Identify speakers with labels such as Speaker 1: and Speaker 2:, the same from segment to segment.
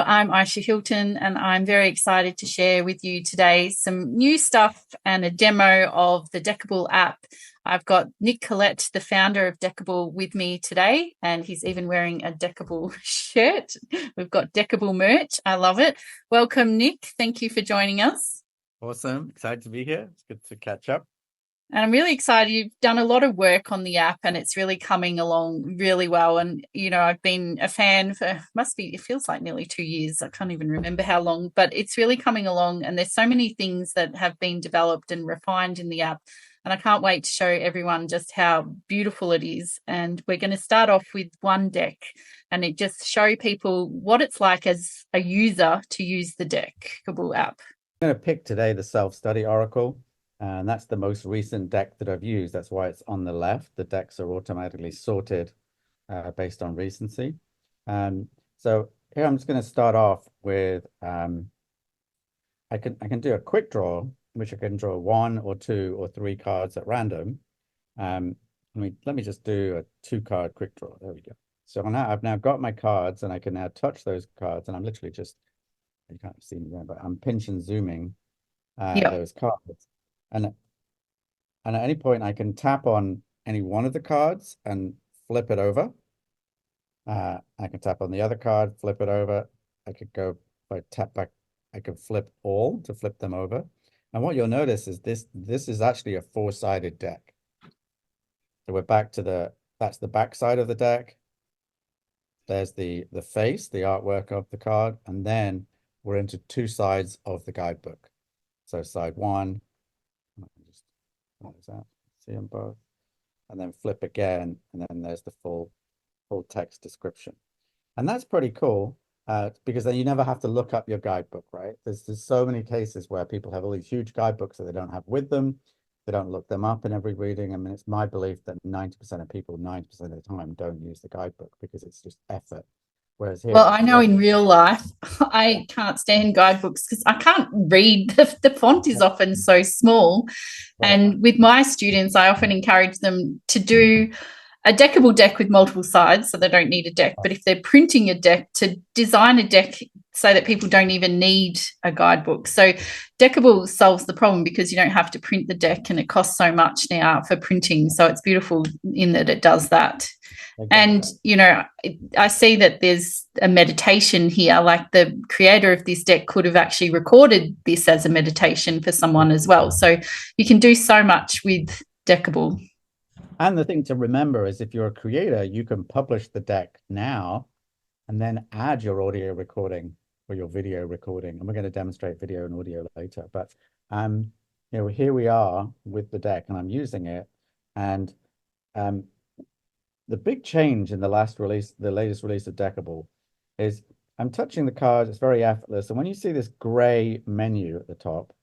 Speaker 1: I'm Aisha Hilton, and I'm very excited to share with you today some new stuff and a demo of the Deckible app. I've got Nick Kellet, the founder of Deckible, with me today, and he's even wearing a Deckible shirt. We've got Deckible merch. I love it. Welcome, Nick. Thank you for joining us.
Speaker 2: Awesome. Excited to be here. It's good to catch up.
Speaker 1: And I'm really excited. You've done a lot of work on the app and it's really coming along really well. And, I've been a fan for, it feels like nearly 2 years. I can't even remember how long, but it's really coming along. And there's so many things that have been developed and refined in the app. And I can't wait to show everyone just how beautiful it is. And we're going to start off with one deck and it just show people what it's like as a user to use the Deckible app.
Speaker 2: I'm going to pick today the self-study oracle. And that's the most recent deck that I've used. That's why it's on the left. The decks are automatically sorted based on recency. So here I'm just going to start off with, I can do a quick draw, which I can draw 1 or 2 or 3 cards at random. Let me just do a 2-card quick draw. There we go. So I've now got my cards and I can now touch those cards. And I'm literally just, you can't see me there, but I'm pinch and zooming those cards. And at any point, I can tap on any one of the cards and flip it over. I can tap on the other card, flip it over. I could go, if I tap back, I can flip all to flip them over. And what you'll notice is this is actually a 4-sided deck. So we're back to that's the back side of the deck. There's the face, the artwork of the card. And then we're into 2 sides of the guidebook. So side 1. See them both, and then flip again, and then there's the full text description. And that's pretty cool because then you never have to look up your guidebook, right? There's so many cases where people have all these huge guidebooks that they don't have with them. They don't look them up in every reading. I mean, it's my belief that 90% of people 90% of the time don't use the guidebook because it's just effort. Whereas here,
Speaker 1: well, I know in real life, I can't stand guidebooks because I can't read. The font is often so small.
Speaker 2: right.
Speaker 1: And with my students, I often encourage them to do a deckable deck with multiple sides so they don't need a deck. But if they're printing a deck, to design a deck so that people don't even need a guidebook. So Deckible solves the problem because you don't have to print the deck and it costs so much now for printing. So it's beautiful in that it does that. And, I see that there's a meditation here, like the creator of this deck could have actually recorded this as a meditation for someone as well. So you can do so much with Deckible.
Speaker 2: And the thing to remember is if you're a creator, you can publish the deck now and then add your audio recording or your video recording. And we're going to demonstrate video and audio later. But, here we are with the deck and I'm using it. And the big change in the latest release of Deckible is I'm touching the cards. It's very effortless. And when you see this gray menu at the top,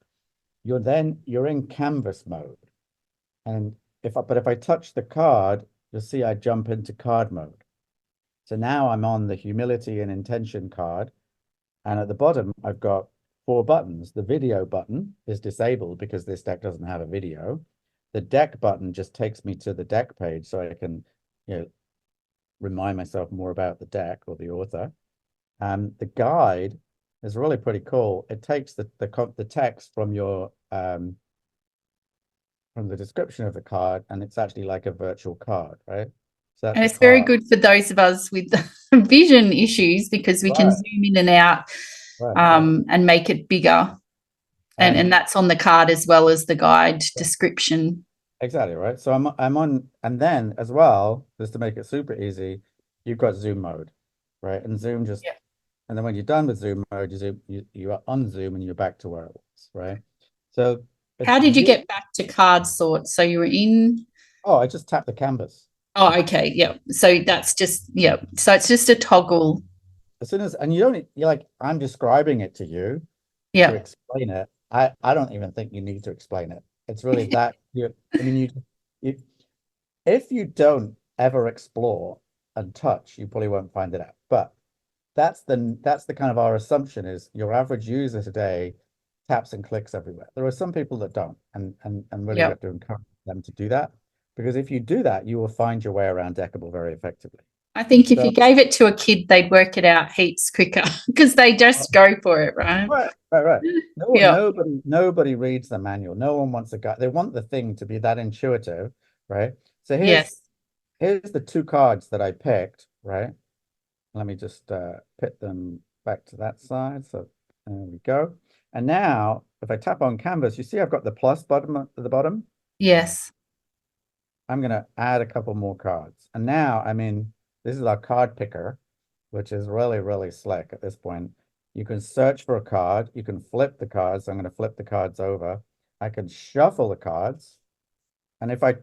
Speaker 2: you're in canvas mode. And if I touch the card, you'll see I jump into card mode. So now I'm on the humility and intention card. And at the bottom, I've got 4 buttons. The video button is disabled because this deck doesn't have a video. The deck button just takes me to the deck page so I can remind myself more about the deck or the author. The guide is really pretty cool. It takes the text from your from the description of the card, and it's actually like a virtual card, right? So
Speaker 1: and it's very good for those of us with vision issues because we can zoom in and out and make it bigger. And that's on the card as well as the guide description.
Speaker 2: Exactly, right. So I'm on, and then as well, just to make it super easy, you've got zoom mode, right? And zoom just, and then when you're done with zoom mode, you are on zoom and you're back to where it was, right? So
Speaker 1: how did you get back to card sort? So you were in?
Speaker 2: Oh, I just tapped the canvas.
Speaker 1: Oh, okay, yeah. So that's just So it's just a toggle.
Speaker 2: As soon as, and you're like, I'm describing it to you to explain it. I don't even think you need to explain it. It's really that if you don't ever explore and touch, you probably won't find it out. But that's the kind of our assumption is your average user today taps and clicks everywhere. There are some people that don't, and really have to encourage them to do that, because if you do that, you will find your way around Deckible very effectively.
Speaker 1: I think if
Speaker 2: So
Speaker 1: you gave it to a kid, they'd work it out heaps quicker because they just go for it, right?
Speaker 2: right. No,
Speaker 1: Yeah.
Speaker 2: nobody reads the manual. No one wants a guide. They want the thing to be that intuitive, right? So
Speaker 1: Yes.
Speaker 2: here's the two cards that I picked, right? Let me just put them back to that side. So there we go. And now if I tap on canvas, you see I've got the plus button at the bottom.
Speaker 1: Yes.
Speaker 2: I'm going to add a couple more cards. And now, I mean, this is our card picker, which is really, really slick at this point. You can search for a card. You can flip the cards. I'm going to flip the cards over. I can shuffle the cards. And if I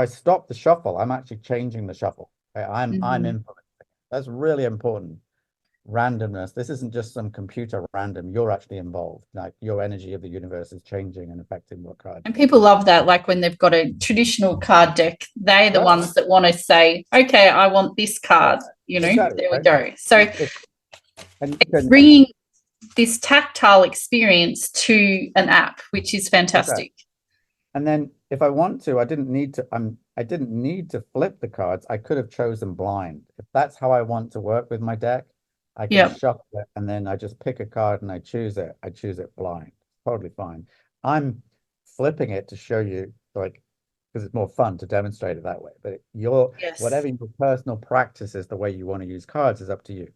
Speaker 2: stop the shuffle, I'm actually changing the shuffle. I'm
Speaker 1: Mhm.
Speaker 2: influencing. That's really important. Randomness. This isn't just some computer random. You're actually involved. Like your energy of the universe is changing and affecting what card.
Speaker 1: And people love that. Like when they've got a traditional card deck, they're the
Speaker 2: Right.
Speaker 1: ones that want to say, okay, I want this card,
Speaker 2: Exactly.
Speaker 1: there we
Speaker 2: Right.
Speaker 1: go. So
Speaker 2: And you
Speaker 1: it's
Speaker 2: can
Speaker 1: bringing this tactile experience to an app, which is
Speaker 2: exactly.
Speaker 1: fantastic.
Speaker 2: And then if I want to, I didn't need to flip the cards. I could have chosen blind. If that's how I want to work with my deck, I can
Speaker 1: Yep.
Speaker 2: shuffle it and then I just pick a card and I choose it. I choose it blind. Totally fine. I'm flipping it to show you like because it's more fun to demonstrate it that way. But
Speaker 1: Yes.
Speaker 2: whatever your personal practice is, the way you want to use cards is up to you.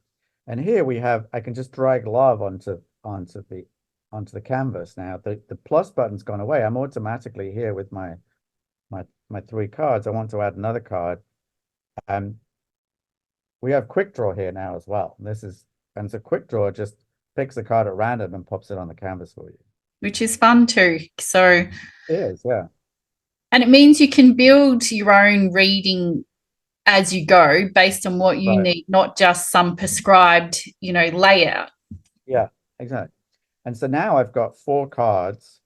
Speaker 2: And here we have, I can just drag love onto the canvas now. The plus button's gone away. I'm automatically here with my three cards. I want to add another card. Um, we have quick draw here now as well. And so quick draw just picks a card at random and pops it on the canvas for you.
Speaker 1: Which is fun too. So,
Speaker 2: It is, yeah.
Speaker 1: and it means you can build your own reading as you go based on what you
Speaker 2: Right.
Speaker 1: need, not just some prescribed, layout.
Speaker 2: Yeah, exactly. And so now I've got four cards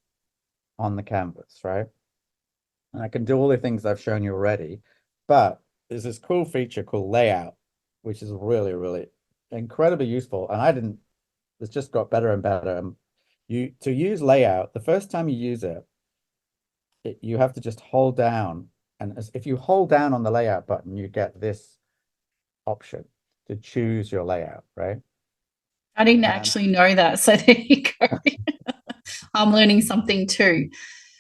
Speaker 2: on the canvas, right? And I can do all the things I've shown you already, but there's this cool feature called layout, which is really, really incredibly useful. And it's just got better and better. To use layout, the first time you use you have to just hold down. And if you hold down on the layout button, you get this option to choose your layout, right?
Speaker 1: I didn't
Speaker 2: And
Speaker 1: actually know that. So there you go. I'm learning something too.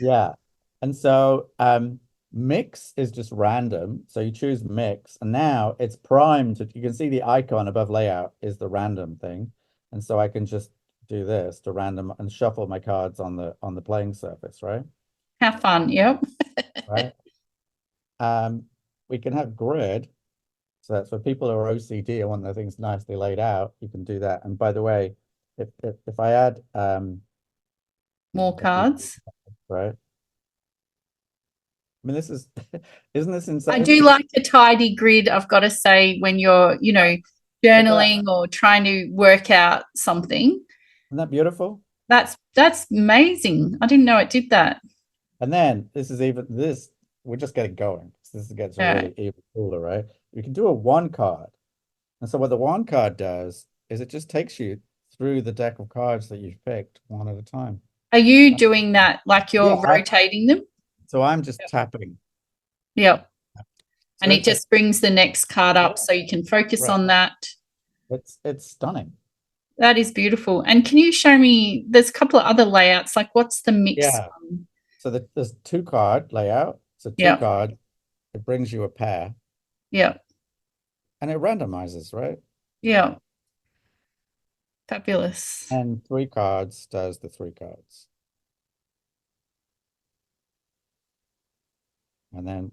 Speaker 2: yeah. And so mix is just random. So you choose mix, and now it's primed you can see the icon above layout is the random thing. And so I can just do this to random and shuffle my cards on the playing surface, right?
Speaker 1: Have fun. Yep.
Speaker 2: Right. We can have grid. So that's for people who are OCD and want their things nicely laid out, you can do that. And by the way, if I add
Speaker 1: More
Speaker 2: a few,
Speaker 1: cards.
Speaker 2: right? I mean, isn't this
Speaker 1: I
Speaker 2: insane?
Speaker 1: do like a tidy grid, I've got to say, when you're,
Speaker 2: Look at that.
Speaker 1: journaling or trying to work out something.
Speaker 2: Isn't that beautiful?
Speaker 1: That's amazing. I didn't know it did that.
Speaker 2: And then we're just getting going. This gets
Speaker 1: Yeah.
Speaker 2: really even cooler, right? You can do a one card. And so what the one card does is it just takes you through the deck of cards that you've picked one at a time.
Speaker 1: Are you doing that like you're
Speaker 2: Yeah,
Speaker 1: rotating them?
Speaker 2: so I'm just tapping.
Speaker 1: Yep.
Speaker 2: So
Speaker 1: And it just brings the next card
Speaker 2: yeah,
Speaker 1: up so you can focus
Speaker 2: right.
Speaker 1: on that.
Speaker 2: It's stunning.
Speaker 1: That is beautiful. And can you show me, there's a couple of other layouts, like what's the mix
Speaker 2: Yeah.
Speaker 1: one?
Speaker 2: So there's two card layout. So two
Speaker 1: Yep.
Speaker 2: card, it brings you a pair
Speaker 1: Yep.
Speaker 2: and it randomizes, right?
Speaker 1: Yep. Fabulous.
Speaker 2: And three cards does the three cards. And then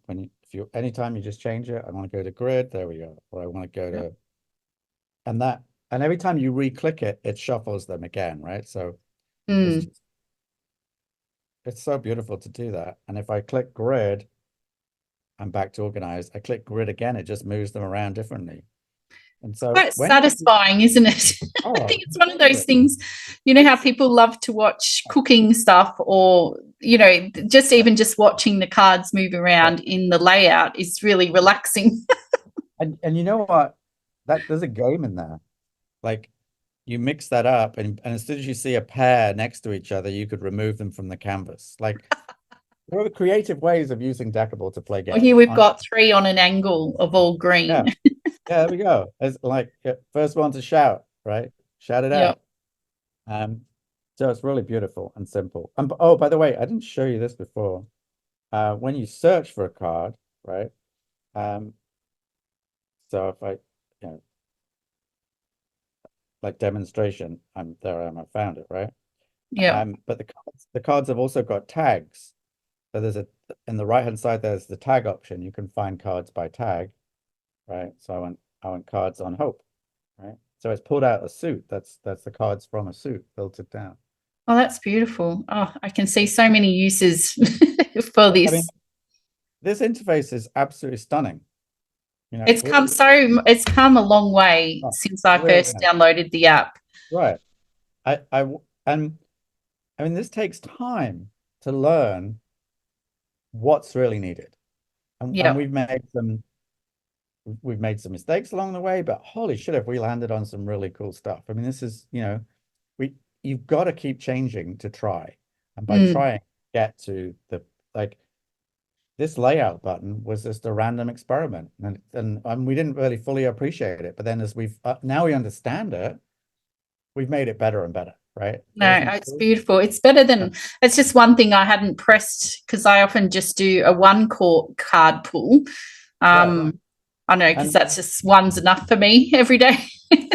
Speaker 2: anytime you just change it, I want to go to grid, there we go. Or I want to go to, and every time you re-click it, it shuffles them again, right? So
Speaker 1: Mm.
Speaker 2: it's so beautiful to do that. And if I click grid, I'm back to organized. I click grid again, it just moves them around differently. And so
Speaker 1: Quite satisfying, isn't it? I think it's one of those things, how people love to watch cooking stuff or, just watching the cards move around in the layout is really relaxing.
Speaker 2: and you know what? There's a game in there. Like you mix that up and as soon as you see a pair next to each other, you could remove them from the canvas. Like there are creative ways of using Deckible to play
Speaker 1: Well, here
Speaker 2: games.
Speaker 1: we've got 3 on an angle of all green.
Speaker 2: Yeah, there we go. It's like first one to shout, right? Shout it
Speaker 1: Yeah.
Speaker 2: out. Um, so it's really beautiful and simple. Oh, by the way, I didn't show you this before. When you search for a card, right? Um, so if I, like demonstration, I am, I found it, right?
Speaker 1: Yeah.
Speaker 2: But the cards have also got tags. So there's in the right hand side, there's the tag option. You can find cards by tag, right? So I want cards on hope, right? So it's pulled out a suit. That's the cards from a suit filtered down.
Speaker 1: Oh, that's beautiful. Oh, I can see so many uses for
Speaker 2: I mean,
Speaker 1: this.
Speaker 2: this interface is absolutely stunning.
Speaker 1: It's come a long way
Speaker 2: Oh,
Speaker 1: since I
Speaker 2: really
Speaker 1: first
Speaker 2: nice.
Speaker 1: downloaded the app.
Speaker 2: Right. And I mean, this takes time to learn what's really needed. And
Speaker 1: Yeah.
Speaker 2: we've made some mistakes along the way, but holy shit, have we landed on some really cool stuff. I mean, this is, we you've got to keep changing to try. And by
Speaker 1: Mm.
Speaker 2: trying, get to the like this layout button was just a random experiment. And we didn't really fully appreciate it. But then as we've now we understand it, we've made it better and better, right?
Speaker 1: No,
Speaker 2: Isn't that
Speaker 1: it's
Speaker 2: cool?
Speaker 1: beautiful. It's better than, it's just one thing I hadn't pressed because I often just do a one core card pull.
Speaker 2: Right.
Speaker 1: I know because
Speaker 2: And
Speaker 1: that's just one's enough for me every day.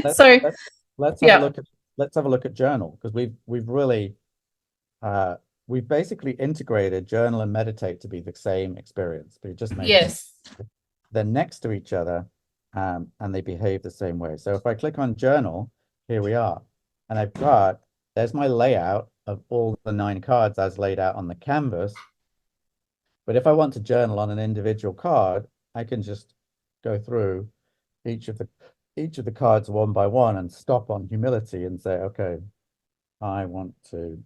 Speaker 2: let's
Speaker 1: So,
Speaker 2: let's let's have a
Speaker 1: yeah.
Speaker 2: look at let's have a look at journal because we've really uh we've basically integrated journal and meditate to be the same experience. We've just made them
Speaker 1: Yes.
Speaker 2: they're next to each other, and they behave the same way. So if I click on journal, here we are. And there's my layout of all the 9 cards as laid out on the canvas. But if I want to journal on an individual card, I can just go through each of the each of the cards one by one and stop on humility and say, okay, I want to,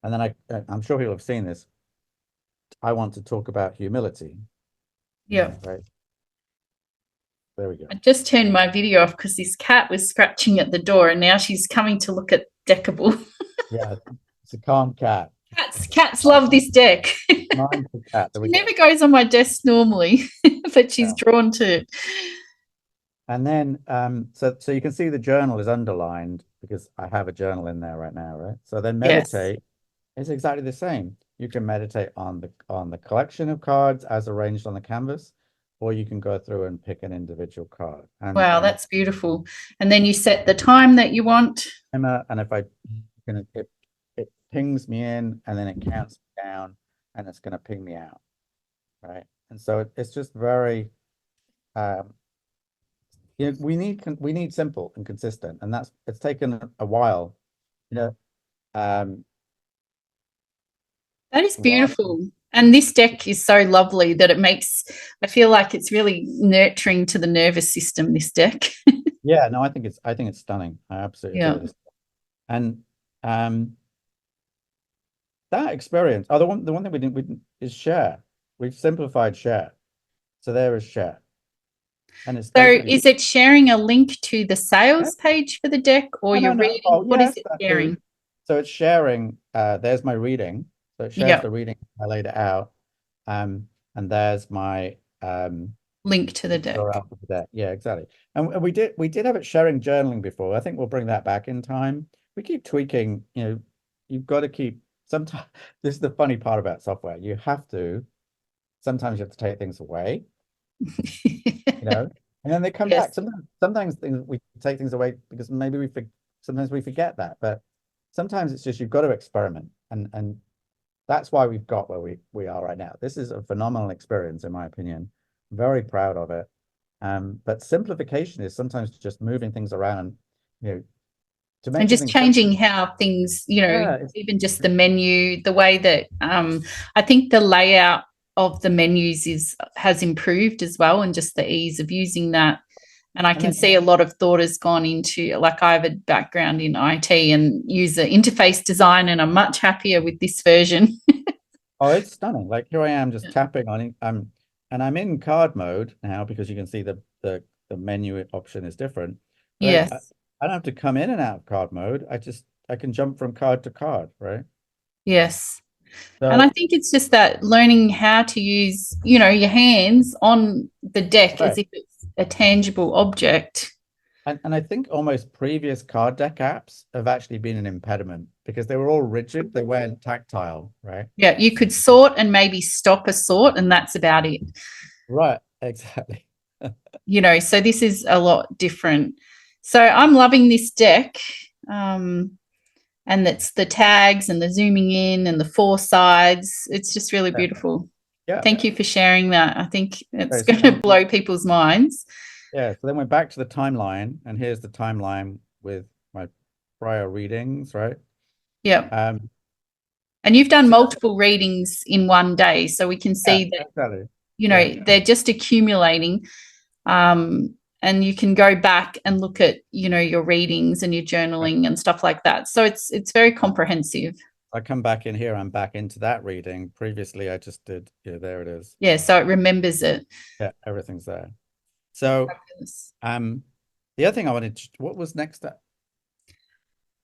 Speaker 2: and then I'm sure you'll have seen this. I want to talk about humility,
Speaker 1: Yeah.
Speaker 2: right? There we
Speaker 1: I
Speaker 2: go.
Speaker 1: just turned my video off because this cat was scratching at the door and now she's coming to look at Deckable.
Speaker 2: Yeah, it's a calm cat.
Speaker 1: Cats love this deck. She
Speaker 2: Mindful cat. There we
Speaker 1: never
Speaker 2: go.
Speaker 1: goes on my desk normally, but she's
Speaker 2: Yeah.
Speaker 1: drawn to it.
Speaker 2: And then so you can see the journal is underlined because I have a journal in there right now, right? So then
Speaker 1: Yes.
Speaker 2: meditate is exactly the same. You can meditate on the collection of cards as arranged on the canvas, or you can go through and pick an individual card. And
Speaker 1: Wow, that's beautiful. And then you set the time that you want.
Speaker 2: and if I it pings me in and then it counts me down and it's gonna ping me out, right? And so it's just very um we need simple and consistent, and it's taken a while, you know. Um,
Speaker 1: That is
Speaker 2: why?
Speaker 1: beautiful. And this deck is so lovely that I feel like it's really nurturing to the nervous system, this deck.
Speaker 2: Yeah, no, I think it's stunning. I absolutely
Speaker 1: Yeah.
Speaker 2: adore this. And um, that experience, the one that we didn't is share. We've simplified share. So there is share, and it's
Speaker 1: So
Speaker 2: basically
Speaker 1: is it sharing a link to the
Speaker 2: yeah,
Speaker 1: sales page for the deck or
Speaker 2: no, no,
Speaker 1: you're
Speaker 2: no.
Speaker 1: reading?
Speaker 2: Oh,
Speaker 1: What is
Speaker 2: yes,
Speaker 1: it
Speaker 2: that too.
Speaker 1: sharing?
Speaker 2: So it's sharing. There's my reading. So it shares
Speaker 1: Yeah.
Speaker 2: the reading. I laid it out. And there's my
Speaker 1: Link to the deck.
Speaker 2: Or after that. Yeah, exactly. And we did have it sharing journaling before. I think we'll bring that back in time. We keep tweaking, you've got to keep sometimes this is the funny part about software. Sometimes you have to take things away, and then they come back.
Speaker 1: Yes.
Speaker 2: Sometimes we take things away because maybe sometimes we forget that, but sometimes it's just you've got to experiment. And that's why we've got where we are right now. This is a phenomenal experience, in my opinion. Very proud of it. But simplification is sometimes just moving things around, to
Speaker 1: And
Speaker 2: make
Speaker 1: just
Speaker 2: things simple.
Speaker 1: changing how things,
Speaker 2: Yeah,
Speaker 1: even just the menu, the way that I think the layout of the menus has improved as well, and just the ease of using that. And I
Speaker 2: and
Speaker 1: can
Speaker 2: then
Speaker 1: see a lot of thought has gone into, like, I have a background in IT and user interface design, and I'm much happier with this version.
Speaker 2: oh, it's stunning. Like here I am just tapping on it. And I'm in card mode now because you can see the menu option is different. But I,
Speaker 1: Yes.
Speaker 2: I don't have to come in and out of card mode. I can jump from card to card, right?
Speaker 1: Yes. And I
Speaker 2: So
Speaker 1: think it's just that learning how to use, your hands on the deck as
Speaker 2: right.
Speaker 1: if it's a tangible object.
Speaker 2: And I think almost previous card deck apps have actually been an impediment because they were all rigid. They weren't tactile, right?
Speaker 1: Yeah, you could sort and maybe stop a sort, and that's about it.
Speaker 2: Right, exactly.
Speaker 1: So this is a lot different. So I'm loving this deck. And that's the tags and the zooming in and the four sides. It's just really beautiful.
Speaker 2: Yeah.
Speaker 1: Thank you for sharing that. I think it's
Speaker 2: Okay,
Speaker 1: going to blow people's minds.
Speaker 2: Yeah, so then we're back to the timeline, and here's the timeline with my prior readings, right?
Speaker 1: Yeah. And you've done multiple readings in one day, so we can see that,
Speaker 2: exactly.
Speaker 1: they're just accumulating. And you can go back and look at, your readings and your journaling and stuff like that. So it's very comprehensive.
Speaker 2: I come back in here, I'm back into that reading. Previously, I just did, there it is.
Speaker 1: Yeah, so it remembers it.
Speaker 2: Yeah, everything's there. So, the other thing I wanted to, what was next?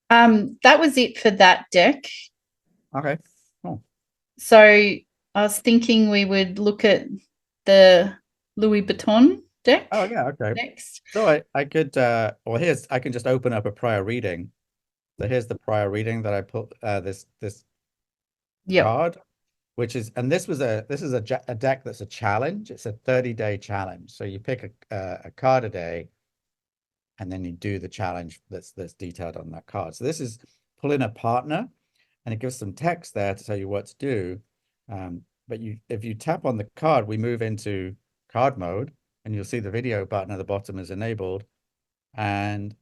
Speaker 1: That was it for that deck.
Speaker 2: Okay, cool.
Speaker 1: So I was thinking we would look at the Louis Vuitton deck.
Speaker 2: Oh yeah, okay.
Speaker 1: Next.
Speaker 2: So I could I can just open up a prior reading. So here's the prior reading that I put this card, which is, and this is a deck that's a challenge. It's a 30-day challenge. So you pick a card a day, and then you do the challenge that's detailed on that card. So this is pull in a partner, and it gives some text there to tell you what to do. But if you tap on the card, we move into card mode, and you'll see the video button at the bottom is enabled. And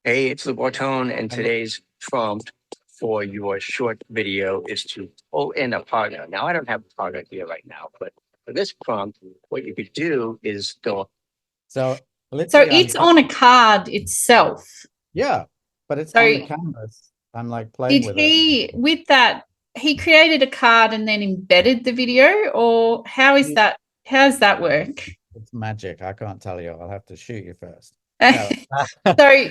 Speaker 3: hey, it's the Bartone, and today's prompt for your short video is to pull in a partner. Now, I don't have a partner here right now, but for this prompt, what you could do is go.
Speaker 2: So
Speaker 1: it's on a card itself.
Speaker 2: Yeah, but it's on the canvas. I'm like playing with it.
Speaker 1: With that, he created a card and then embedded the video, or how is that? How does that work?
Speaker 2: It's magic. I can't tell you. I'll have to shoot you first.
Speaker 1: So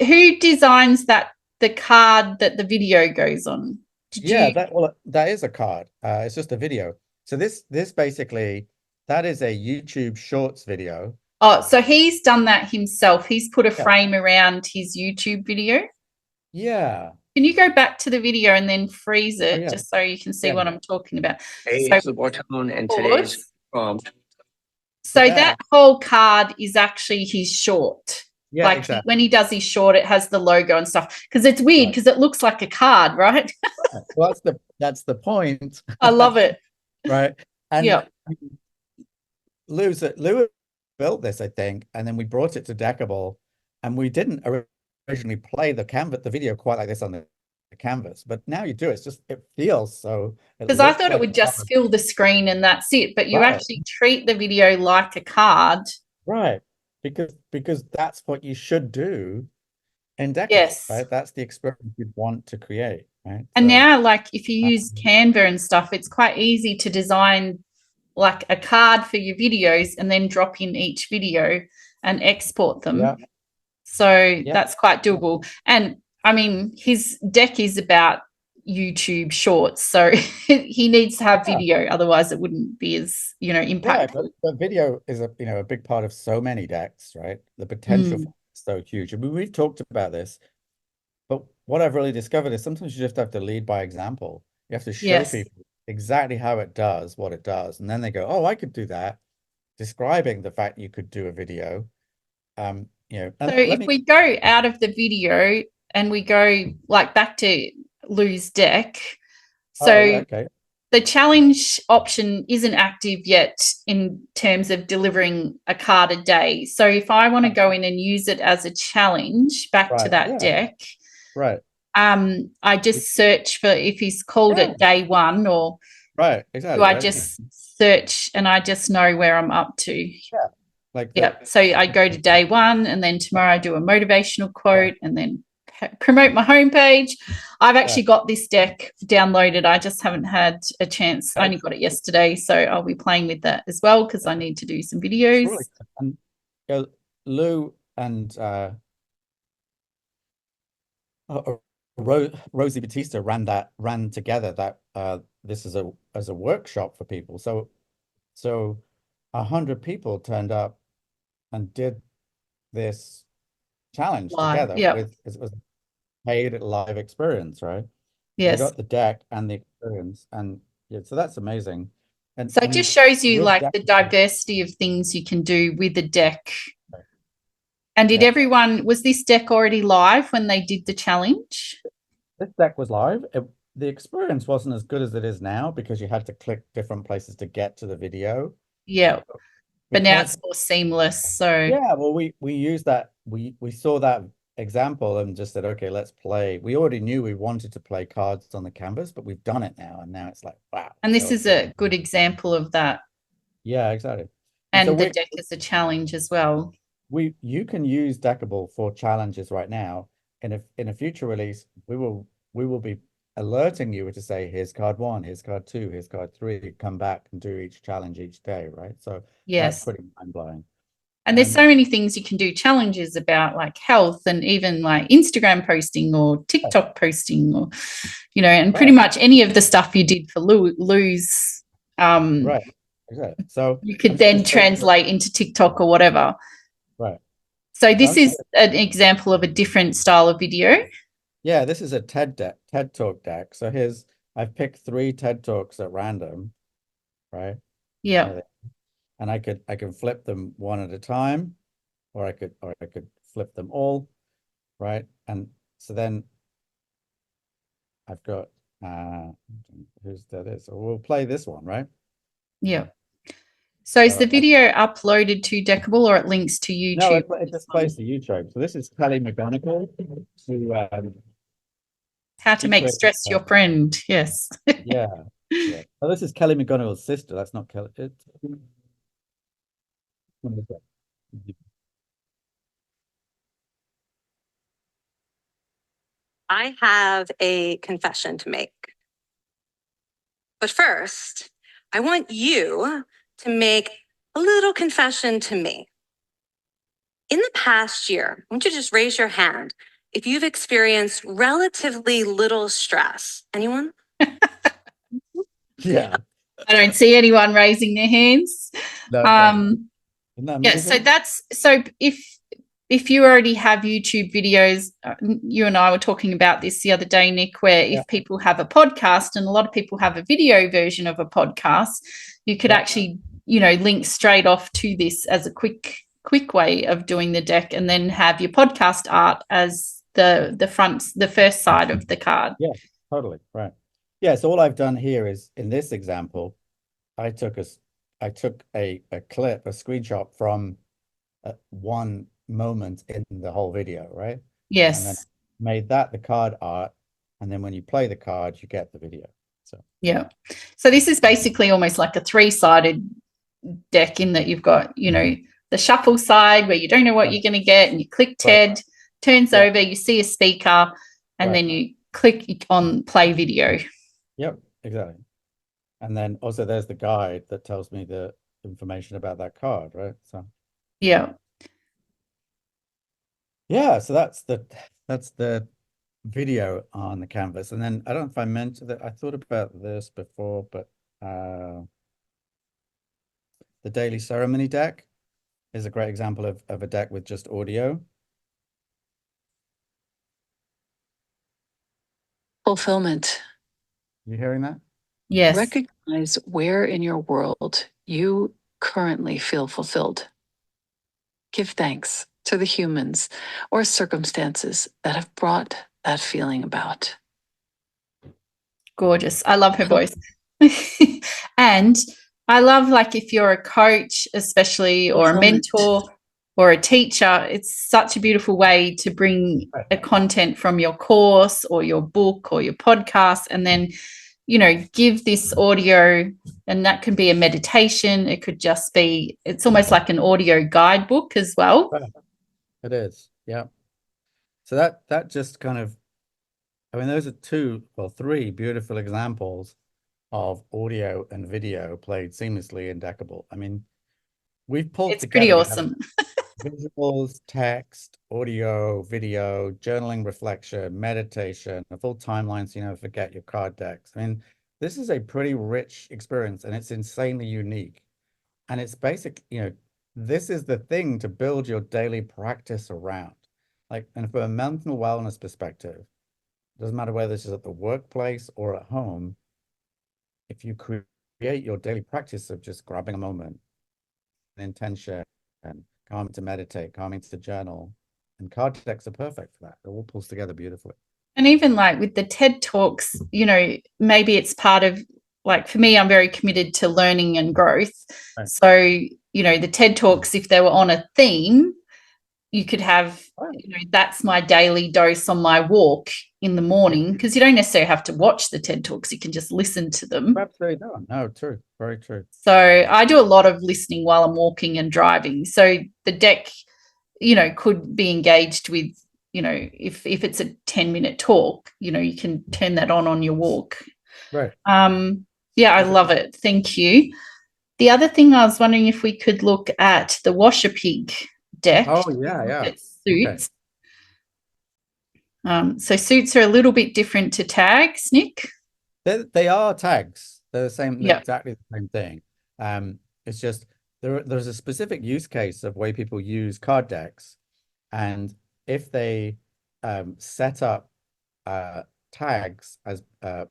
Speaker 1: who designs the card that the video goes on?
Speaker 2: That is a card. It's just a video. So this basically, that is a YouTube Shorts video.
Speaker 1: Oh, so he's done that himself. He's put a frame around his YouTube video.
Speaker 2: Yeah.
Speaker 1: Can you go back to the video and then freeze it just so you can see what I'm talking about?
Speaker 3: Hey, so, it's the Bartone, and today's prompt.
Speaker 1: So that whole card is actually his short.
Speaker 2: Yeah,
Speaker 1: like exactly. When he does his short, it has the logo and stuff. Because it's weird because it looks like a card, right?
Speaker 2: Well, that's the point.
Speaker 1: I love it.
Speaker 2: Right. And Lou built this, I think, and then we brought it to Deckible, and we didn't originally play the video quite like this on the canvas, but now you do. It feels so,
Speaker 1: because I thought it would just fill the screen and that's it, but you actually treat the video like a card,
Speaker 2: right? Because that's what you should do in Deckible.
Speaker 1: Yes,
Speaker 2: right? That's the experience you'd want to create, right?
Speaker 1: And now, like, if you use Canva and stuff, it's quite easy to design like a card for your videos and then drop in each video and export them. So that's quite doable. And I mean, his deck is about YouTube Shorts, so he needs to have video, otherwise it wouldn't be as impactful.
Speaker 2: But video is a big part of so many decks, right? The potential for it's so huge. I mean, we've talked about this, but what I've really discovered is sometimes you just have to lead by example. You have to show people exactly how it does, what it does, and then they go, "Oh, I could do that," describing the fact you could do a video. So
Speaker 1: if we go out of the video and we go like back to Lou's deck, so the challenge option isn't active yet in terms of delivering a card a day. So if I want to go in and use it as a challenge back to that deck, I just search for if he's called it day one, or
Speaker 2: exactly.
Speaker 1: Do I just search and I just know where I'm up to? So I go to day one, and then tomorrow I do a motivational quote, and then promote my homepage. I've actually got this deck downloaded. I just haven't had a chance. I only got it yesterday, so I'll be playing with that as well because I need to do some videos.
Speaker 2: Really, and Lou and Rosie Batista ran together that this is as a workshop for people. So 100 people turned up and did this challenge
Speaker 1: Live,
Speaker 2: together
Speaker 1: yeah.
Speaker 2: with it was a paid live experience, right? So they
Speaker 1: Yes.
Speaker 2: got the deck and the experience, and yeah, so that's amazing. And
Speaker 1: So it just shows you
Speaker 2: with
Speaker 1: like
Speaker 2: deck,
Speaker 1: the diversity of things you can do with a deck.
Speaker 2: right,
Speaker 1: And did
Speaker 2: yeah,
Speaker 1: was this deck already live when they did the challenge?
Speaker 2: this deck was live. The experience wasn't as good as it is now because you had to click different places to get to the video.
Speaker 1: Yeah. But now
Speaker 2: Because
Speaker 1: it's more seamless. So
Speaker 2: yeah, well, we used that. We saw that example and just said, okay, let's play. We already knew we wanted to play cards on the canvas, but we've done it now, and now it's like, wow.
Speaker 1: and this
Speaker 2: So
Speaker 1: is a good example of that.
Speaker 2: yeah, exactly. And so
Speaker 1: And the deck is a challenge as well.
Speaker 2: you can use Deckable for challenges right now. And if in a future release, we will be alerting you to say, here's card 1, here's card 2, here's card 3. Come back and do each challenge each day, right? So that's
Speaker 1: Yes.
Speaker 2: pretty mind-blowing.
Speaker 1: And there's so many things you can do challenges about, like health and even like Instagram posting or TikTok posting, or, and pretty much any of the stuff you did for Lou's.
Speaker 2: Right. Exactly. So
Speaker 1: you could then translate into TikTok or whatever.
Speaker 2: Right.
Speaker 1: So this is an example of a different style of video.
Speaker 2: Yeah, this is a TED Talk deck. So I've picked 3 TED Talks at random, right?
Speaker 1: Yeah.
Speaker 2: And I can flip them one at a time, or I could flip them all, right? And so then I've got who's that is. So we'll play this one, right?
Speaker 1: Yeah. So is the video uploaded to Deckible, or it links to YouTube?
Speaker 2: No, it just plays to YouTube. So this is Kelly McGonigal, who
Speaker 1: How to make stress your friend. Yes.
Speaker 2: yeah. Yeah. Oh, this is Kelly McGonigal's sister. That's not Kelly.
Speaker 4: I have a confession to make. But first, I want you to make a little confession to me. In the past year, I want you to just raise your hand if you've experienced relatively little stress. Anyone?
Speaker 2: Yeah.
Speaker 1: I don't see anyone raising their hands.
Speaker 2: No, isn't that amazing?
Speaker 1: Yeah, so if you already have YouTube videos, you and I were talking about this the other day, Nick, where if people have a podcast, and a lot of people have a video version of a podcast, you could actually, link straight off to this as a quick way of doing the deck, and then have your podcast art as the first side of the card.
Speaker 2: Yeah, totally. Right. Yeah, so all I've done here is, in this example, I took a clip, a screenshot from one moment in the whole video, right?
Speaker 1: Yes.
Speaker 2: And then made that the card art, and then when you play the card, you get the video. So
Speaker 1: yeah. So this is basically almost like a 3-sided deck, in that you've got, the shuffle side where you don't know what you're going to get, and you click TED, turns over, you see a speaker, and then you click on play video.
Speaker 2: Yep, exactly. And then also there's the guide that tells me the information about that card, right? So
Speaker 1: yeah.
Speaker 2: Yeah, so that's the video on the canvas. And then I don't know if I mentioned that I thought about this before, but the daily ceremony deck is a great example of a deck with just audio.
Speaker 5: Fulfillment.
Speaker 2: You hearing that?
Speaker 1: Yes.
Speaker 5: Recognize where in your world you currently feel fulfilled. Give thanks to the humans or circumstances that have brought that feeling about.
Speaker 1: Gorgeous. I love her voice. And I love, like, if you're a coach, especially, or a mentor or a teacher, it's such a beautiful way to bring a content from your course or your book or your podcast, and then, give this audio, and that can be a meditation. It could just be, it's almost like an audio guidebook as well.
Speaker 2: It is. Yeah. So that just kind of, I mean, those are 3 beautiful examples of audio and video played seamlessly in Deckible. I mean, we've pulled
Speaker 1: it's
Speaker 2: together
Speaker 1: pretty awesome.
Speaker 2: visuals, text, audio, video, journaling, reflection, meditation, a full timeline so you never forget your card decks. I mean, this is a pretty rich experience, and it's insanely unique. And it's basic, this is the thing to build your daily practice around. Like, and from a mental wellness perspective, doesn't matter whether this is at the workplace or at home, if you create your daily practice of just grabbing a moment, an intention, and calming to meditate, calming to journal, and card decks are perfect for that. It all pulls together beautifully.
Speaker 1: And even like with the TED Talks, maybe it's part of, like, for me, I'm very committed to learning and growth.
Speaker 2: Right.
Speaker 1: So, the TED Talks, if they were on a theme, you could have, that's my daily dose on my walk in the morning, because you don't necessarily have to watch the TED Talks. You can just listen to them.
Speaker 2: Absolutely not. No, true. Very true.
Speaker 1: So I do a lot of listening while I'm walking and driving. So the deck, could be engaged with, if it's a 10-minute talk, you can turn that on your walk.
Speaker 2: Right.
Speaker 1: Yeah, I love it. Thank you. The other thing, I was wondering if we could look at the washer pig deck.
Speaker 2: Oh, yeah.
Speaker 1: Suits. Okay. So suits are a little bit different to tags, Nick.
Speaker 2: They are tags. They're the same,
Speaker 1: Yeah.
Speaker 2: exactly the same thing. It's just there's a specific use case of way people use card decks, and if they set up tags as the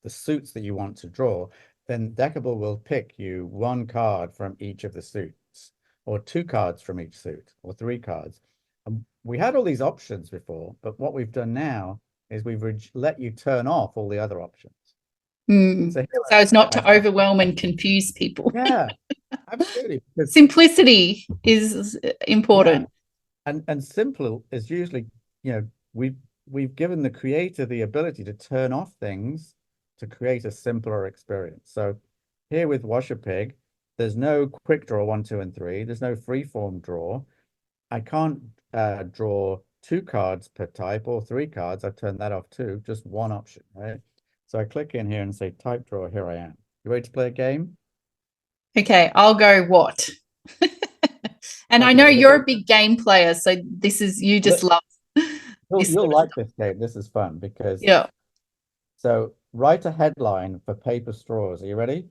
Speaker 2: suits that you want to draw, then Deckible will pick you one card from each of the suits, or 2 cards from each suit, or 3 cards. And we had all these options before, but what we've done now is we've let you turn off all the other options.
Speaker 1: So as not to overwhelm and confuse people.
Speaker 2: Yeah, absolutely.
Speaker 1: Simplicity is important.
Speaker 2: Yeah. And simple is usually, we've given the creator the ability to turn off things to create a simpler experience. So here with Washer Pig, there's no quick draw 1, 2, and 3. There's no freeform draw. I can't draw 2 cards per type or 3 cards. I've turned that off too. Just one option, right? So I click in here and say type draw. Here I am. You ready to play a game?
Speaker 1: Okay, I'll go what? And I know you're a big game player, so this is, you just love.
Speaker 2: You'll like this game. This is fun because So write a headline for paper straws. Are you ready?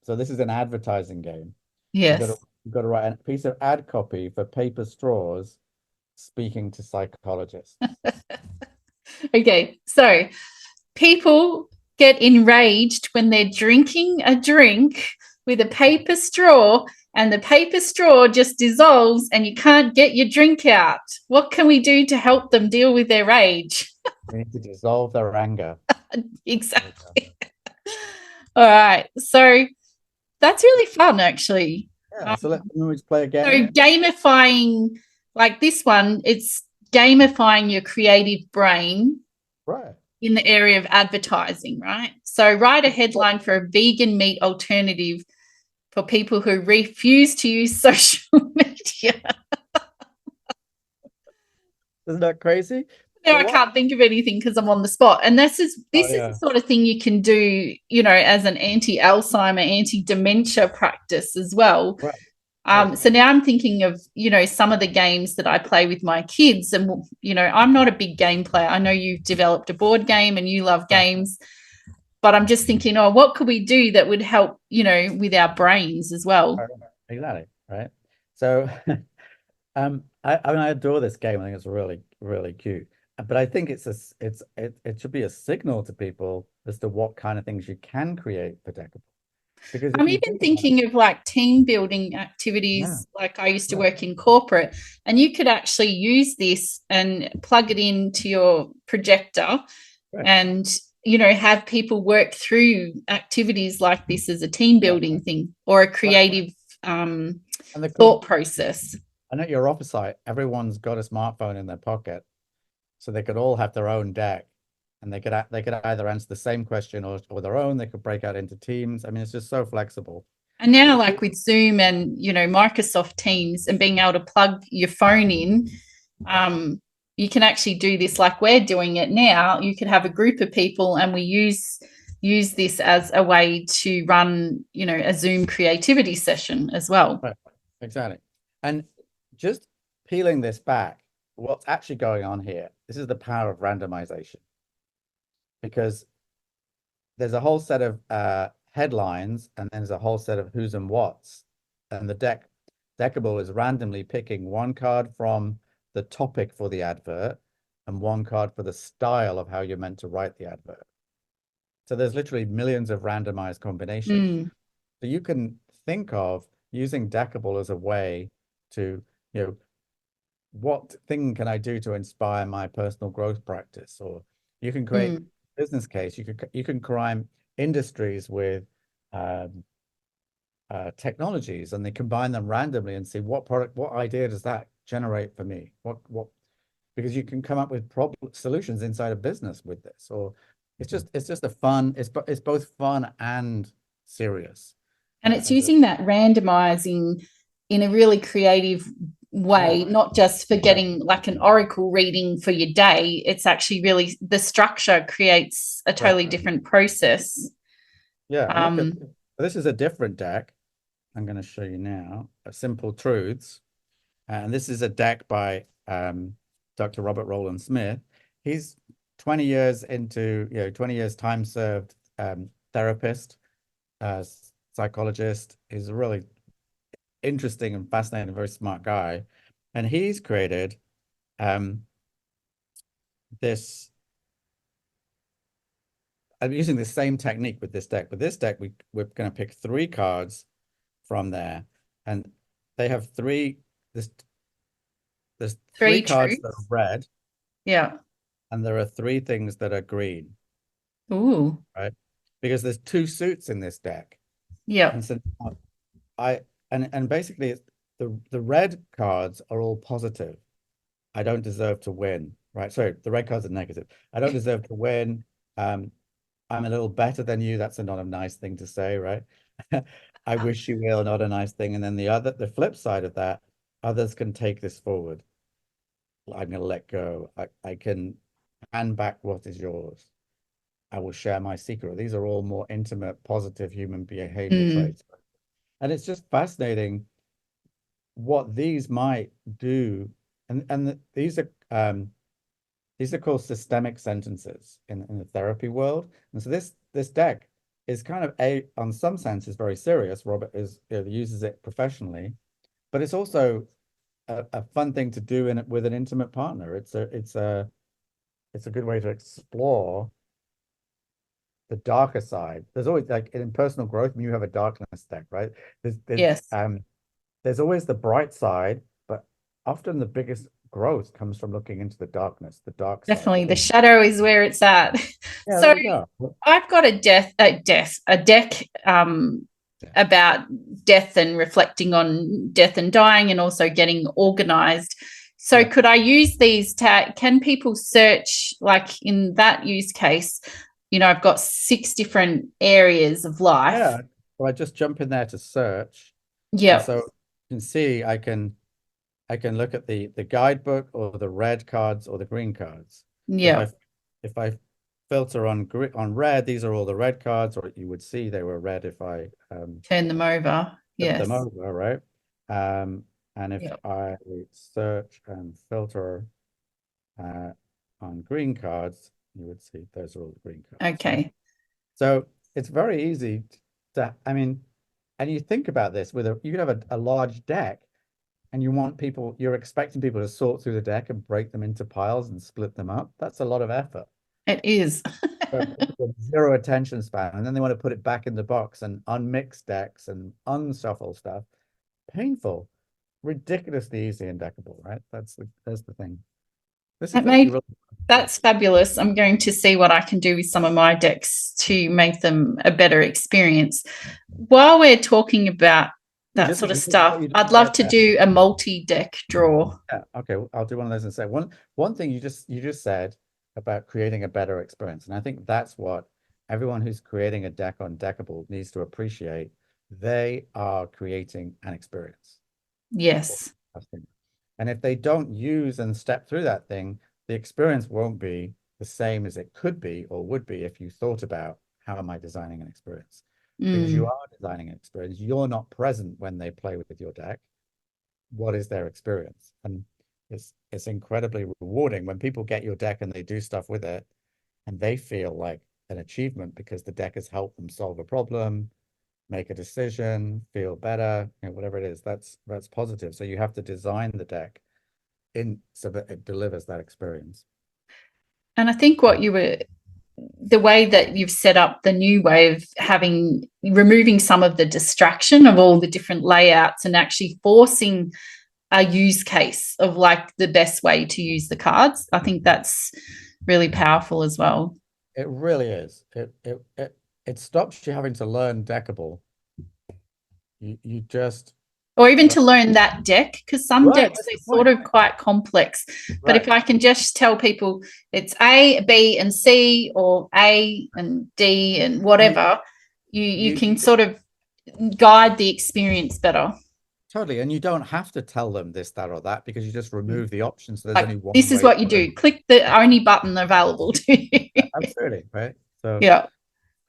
Speaker 2: So this is an advertising game.
Speaker 1: Yes.
Speaker 2: You've got to write a piece of ad copy for paper straws speaking to psychologists.
Speaker 1: Okay, so people get enraged when they're drinking a drink with a paper straw and the paper straw just dissolves and you can't get your drink out. What can we do to help them deal with their rage?
Speaker 2: We need to dissolve their anger.
Speaker 1: Exactly. All right. So that's really fun, actually.
Speaker 2: Yeah, so let's play a game.
Speaker 1: So gamifying, like this one, it's gamifying your creative brain.
Speaker 2: Right.
Speaker 1: In the area of advertising, right? So write a headline for a vegan meat alternative for people who refuse to use social media.
Speaker 2: Isn't that crazy?
Speaker 1: No, I can't think of anything because I'm on the spot. And this is the sort of thing you can do, as an anti-Alzheimer, anti-dementia practice as well.
Speaker 2: Right.
Speaker 1: So now I'm thinking of, some of the games that I play with my kids. And, I'm not a big game player. I know you've developed a board game and you love games. But I'm just thinking, what could we do that would help, with our brains as well?
Speaker 2: Exactly. Right. So I adore this game. I think it's really, really cute. But I think it should be a signal to people as to what kind of things you can create for Deckible. Because
Speaker 1: I'm even thinking of like team building activities. Like I used to work in corporate, and you could actually use this and plug it into your projector and, have people work through activities like this as a team building thing or a creative thought process.
Speaker 2: And at your office site, everyone's got a smartphone in their pocket, so they could all have their own deck. And they could either answer the same question or their own. They could break out into teams. I mean, it's just so flexible.
Speaker 1: And now, like with Zoom and, Microsoft Teams and being able to plug your phone in, you can actually do this like we're doing it now. You could have a group of people and we use this as a way to run, a Zoom creativity session as well.
Speaker 2: Right. Exactly. And just peeling this back, what's actually going on here, this is the power of randomization. Because there's a whole set of headlines and then there's a whole set of who's and what's and the Deckible is randomly picking one card from the topic for the advert and one card for the style of how you're meant to write the advert. So there's literally millions of randomized combinations.
Speaker 1: Mm.
Speaker 2: So you can think of using Deckible as a way to, what thing can I do to inspire my personal growth practice? Or you can create a business case. You can crime industries with technologies, and they combine them randomly and see what idea does that generate for me? Because you can come up with solutions inside a business with this. Or it's just a fun. It's both fun and serious.
Speaker 1: And it's using that randomizing in a really creative way, not just for getting like an oracle reading for your day. It's actually really, the structure creates a totally different process.
Speaker 2: Yeah. This is a different deck. I'm going to show you now, Simple Truths. And this is a deck by Dr. Robert Rowland Smith. He's 20 years into, 20 years time served therapist, psychologist. He's a really interesting and fascinating, very smart guy. And he's created this. I'm using the same technique with this deck. With this deck, we're going to pick 3 cards from there, and they have there's 3 cards that are red.
Speaker 1: Yeah.
Speaker 2: And there are 3 things that are green.
Speaker 1: Ooh.
Speaker 2: Right? Because there's 2 suits in this deck.
Speaker 1: Yeah.
Speaker 2: And so and basically the red cards are all positive. I don't deserve to win. Right. Sorry, the red cards are negative. I don't deserve to win. I'm a little better than you. That's not a nice thing to say, right? I wish you will, not a nice thing. And then the flip side of that, others can take this forward. I'm going to let go. I can hand back what is yours. I will share my secret. These are all more intimate, positive human behavior traits. And it's just fascinating what these might do. And these are called systemic sentences in the therapy world. And so this deck is kind of on some sense is very serious. Robert uses it professionally, but it's also a fun thing to do with an intimate partner. It's a good way to explore the darker side. There's always, like in personal growth, when you have a darkness deck, right? There's always the bright side, but often the biggest growth comes from looking into the darkness, the dark side.
Speaker 1: Definitely, the shadow is where it's at.
Speaker 2: Yeah,
Speaker 1: So I've got a deck about death and reflecting on death and dying, and also getting organized. So could I use these can people search, like in that use case, I've got 6 different areas of life.
Speaker 2: Yeah. Well, I just jump in there to search.
Speaker 1: Yeah.
Speaker 2: So you can see I can look at the guidebook or the red cards or the green cards.
Speaker 1: Yeah.
Speaker 2: If I filter on red, these are all the red cards, or you would see they were red if I
Speaker 1: turn them over. Yes.
Speaker 2: Them over, right? And if I search and filter on green cards, you would see those are all the green cards.
Speaker 1: Okay.
Speaker 2: So it's very easy and you think about this you could have a large deck, and you're expecting people to sort through the deck and break them into piles and split them up. That's a lot of effort.
Speaker 1: It is.
Speaker 2: Zero attention span, and then they want to put it back in the box and unmix decks and unshuffle stuff. Painful, ridiculously easy and deckable, right? That's the thing.
Speaker 1: That's fabulous. I'm going to see what I can do with some of my decks to make them a better experience. While we're talking about that sort of stuff, I'd love to do a multi-deck draw.
Speaker 2: Yeah, okay, I'll do one of those and say one thing you just said about creating a better experience, and I think that's what everyone who's creating a deck on Deckible needs to appreciate. They are creating an experience.
Speaker 1: Yes.
Speaker 2: And if they don't use and step through that thing, the experience won't be the same as it could be or would be if you thought about, how am I designing an experience? Because you are designing an experience. You're not present when they play with your deck. What is their experience? And it's incredibly rewarding when people get your deck and they do stuff with it, and they feel like an achievement because the deck has helped them solve a problem, make a decision, feel better, whatever it is, that's positive. So you have to design the deck in so that it delivers that experience.
Speaker 1: And I think the way that you've set up the new way of removing some of the distraction of all the different layouts and actually forcing a use case of like the best way to use the cards. I think that's really powerful as well.
Speaker 2: It really is. It stops you having to learn Deckible. You just,
Speaker 1: or even to learn that deck, because some
Speaker 2: Right,
Speaker 1: decks
Speaker 2: that's
Speaker 1: are
Speaker 2: the
Speaker 1: sort
Speaker 2: point.
Speaker 1: of quite complex. But
Speaker 2: Right.
Speaker 1: if I can just tell people it's A, B, and C, or A and D and whatever, you can sort of guide the experience better.
Speaker 2: Totally. And you don't have to tell them this, that, or that, because you just remove the options. So there's
Speaker 1: Like,
Speaker 2: only one
Speaker 1: this is
Speaker 2: way
Speaker 1: what you
Speaker 2: to
Speaker 1: do. Click the only button available to you.
Speaker 2: Absolutely, right? So
Speaker 1: Yeah,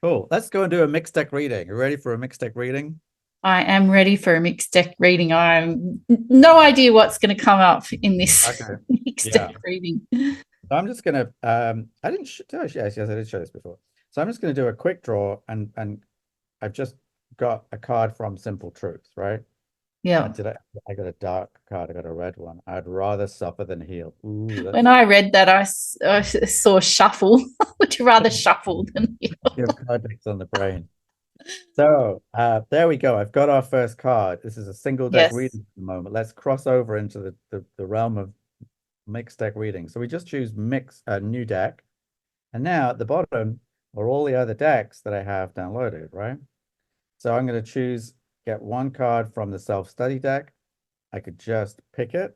Speaker 2: cool. Let's go and do a mixed deck reading. You ready for a mixed deck reading?
Speaker 1: I am ready for a mixed deck reading. I'm no idea what's going to come up in this
Speaker 2: Okay.
Speaker 1: mixed deck reading.
Speaker 2: So I'm just gonna I didn't yes, I did show this before. So I'm just gonna do a quick draw, and I've just got a card from Simple Truth, right?
Speaker 1: Yeah.
Speaker 2: I got a dark card, I got a red one. I'd rather suffer than heal. Ooh,
Speaker 1: When I read that, I saw shuffle. Would you rather shuffle than heal?
Speaker 2: Your card decks on the brain. So there we go. I've got our first card. This is a single deck
Speaker 1: Yes.
Speaker 2: reading at the moment. Let's cross over into the realm of mixed deck reading. So we just choose new deck. And now at the bottom are all the other decks that I have downloaded, right? So I'm going to get one card from the self-study deck. I could just pick it.